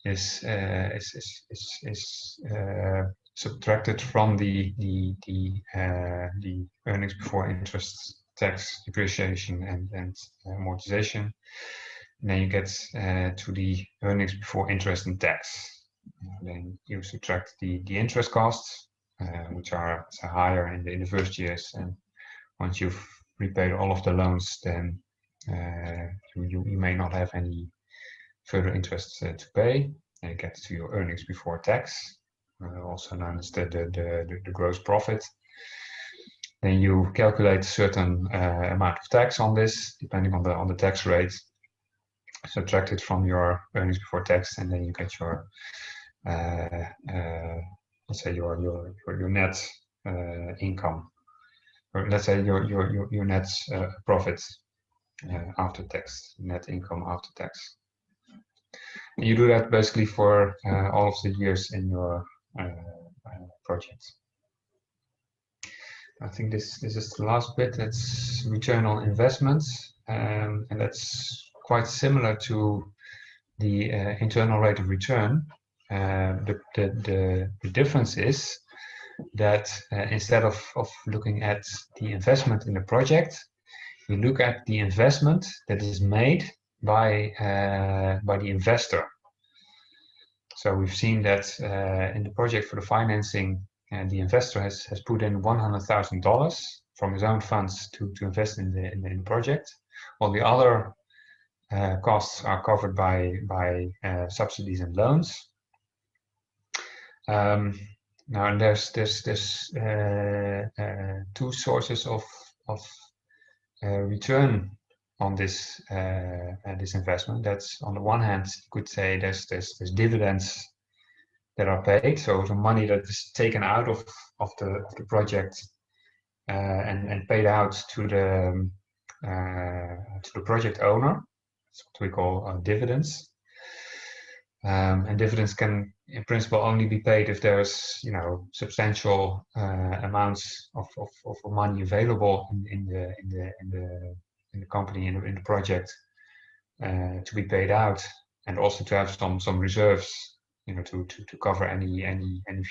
is subtracted from the earnings before interest, tax, depreciation, and amortization. And then you get to the earnings before interest and tax. Then you subtract the interest costs, which are higher in the first years, and once you've repaid all of the loans, then you may not have any further interest to pay, and you get to your earnings before tax, also known as the gross profit. Then you calculate a certain amount of tax on this, depending on the tax rate, subtract it from your earnings before tax, and then you get your let's say your net income, or let's say your net profit after tax, net income after tax. And you do that basically for all of the years in your projects. I think this is the last bit. That's return on investments, and that's quite similar to the internal rate of return. The difference is that instead of looking at the investment in the project, you look at the investment that is made by the investor. So we've seen that in the project for the financing, the investor has put in $100,000 from his own funds to invest in the project. All the other costs are covered by subsidies and loans. Now there's two sources of return on this this investment. That's on the one hand, you could say there's dividends that are paid, so the money that is taken out of the project and paid out to the project owner. That's what we call dividends. And dividends can, in principle, only be paid if there's, substantial amounts of money available in the company, in the project, to be paid out, and also to have some reserves, to cover any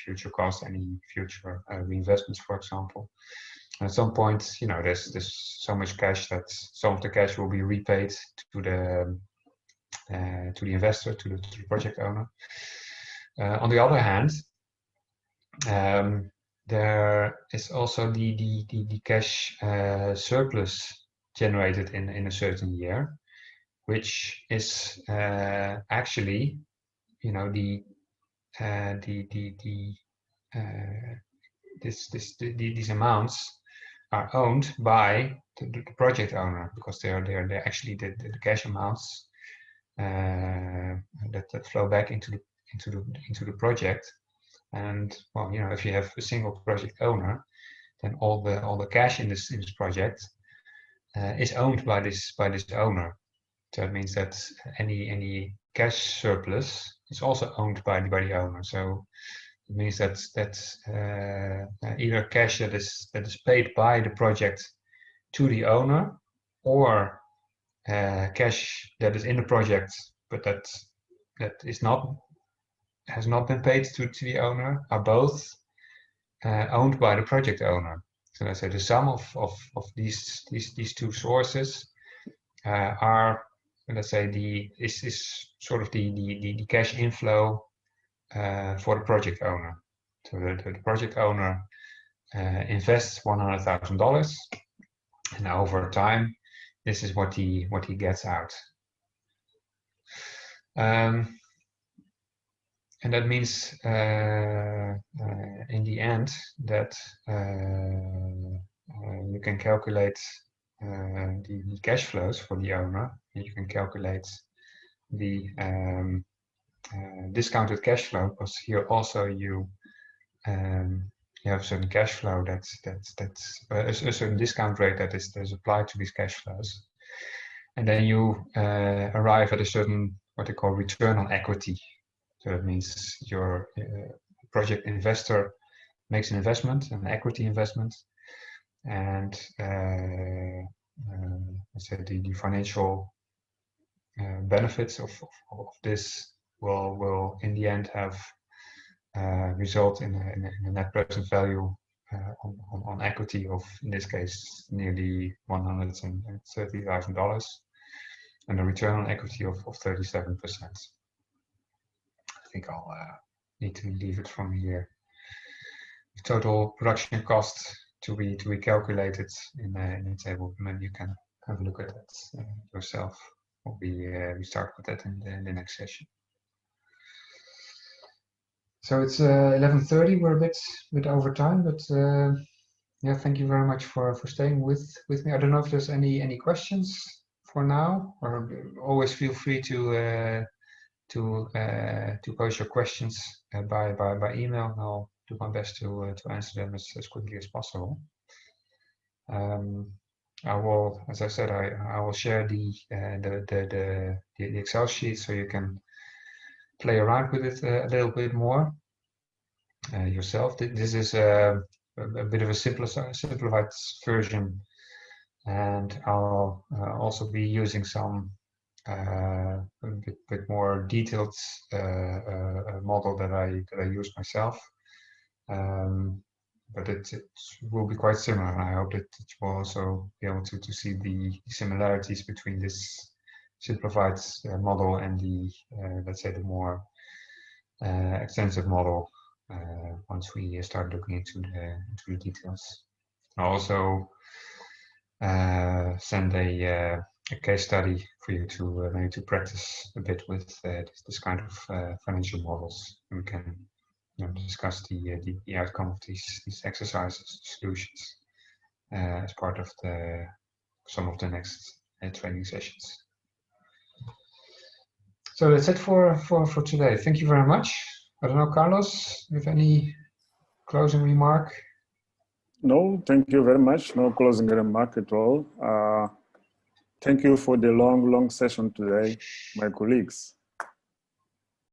future costs, any future reinvestments, for example. And at some point, there's so much cash that some of the cash will be repaid to the investor, to the project owner. On the other hand, there is also the cash surplus generated in a certain year, which is actually, these amounts are owned by the project owner, because they're actually the cash amounts that flow back into the project. And well, if you have a single project owner, then all the cash in this project is owned by this owner. So it means that any cash surplus is also owned by the owner. So it means that either cash that is paid by the project to the owner, or cash that is in the project but that has not been paid to the owner, are both owned by the project owner. So let's say the sum of these two sources are, let's say, is sort of the cash inflow for the project owner. So the project owner invests $100,000, and over time, this is what he gets out. And that means in the end that you can calculate the cash flows for the owner, and you can calculate the discounted cash flow, because here also you have a certain cash flow that's a certain discount rate that is applied to these cash flows, and then you arrive at a certain, what they call, return on equity. So that means your project investor makes an investment, an equity investment, and let's say the financial benefits of this will in the end have result in a net present value on equity of, in this case, nearly $130,000, and a return on equity of 37%. I think I'll need to leave it from here. The total production cost to be calculated in a table. Maybe you can have a look at that yourself. We start with that in the next session. So it's 11:30. We're a bit over time, but yeah, thank you very much for staying with me. I don't know if there's any questions for now, or always feel free to post your questions by email, and I'll do my best to answer them as quickly as possible. I will, as I said, I will share the Excel sheet so you can play around with it a little bit more. yourself. This is a bit of a simplified version, and I'll also be using some a bit more detailed model that I use myself. But it will be quite similar, and I hope that you will also be able to see the similarities between this simplified model and the let's say the more extensive model once we start looking into the details. I'll also send a case study for you to maybe to practice a bit with this kind of financial models. And we can discuss the outcome of these exercises, solutions, as part of some of the next training sessions. So that's it for today. Thank you very much. I don't know, Carlos, you have any closing remark? No, thank you very much. No closing remark at all. Thank you for the long session today, my colleagues.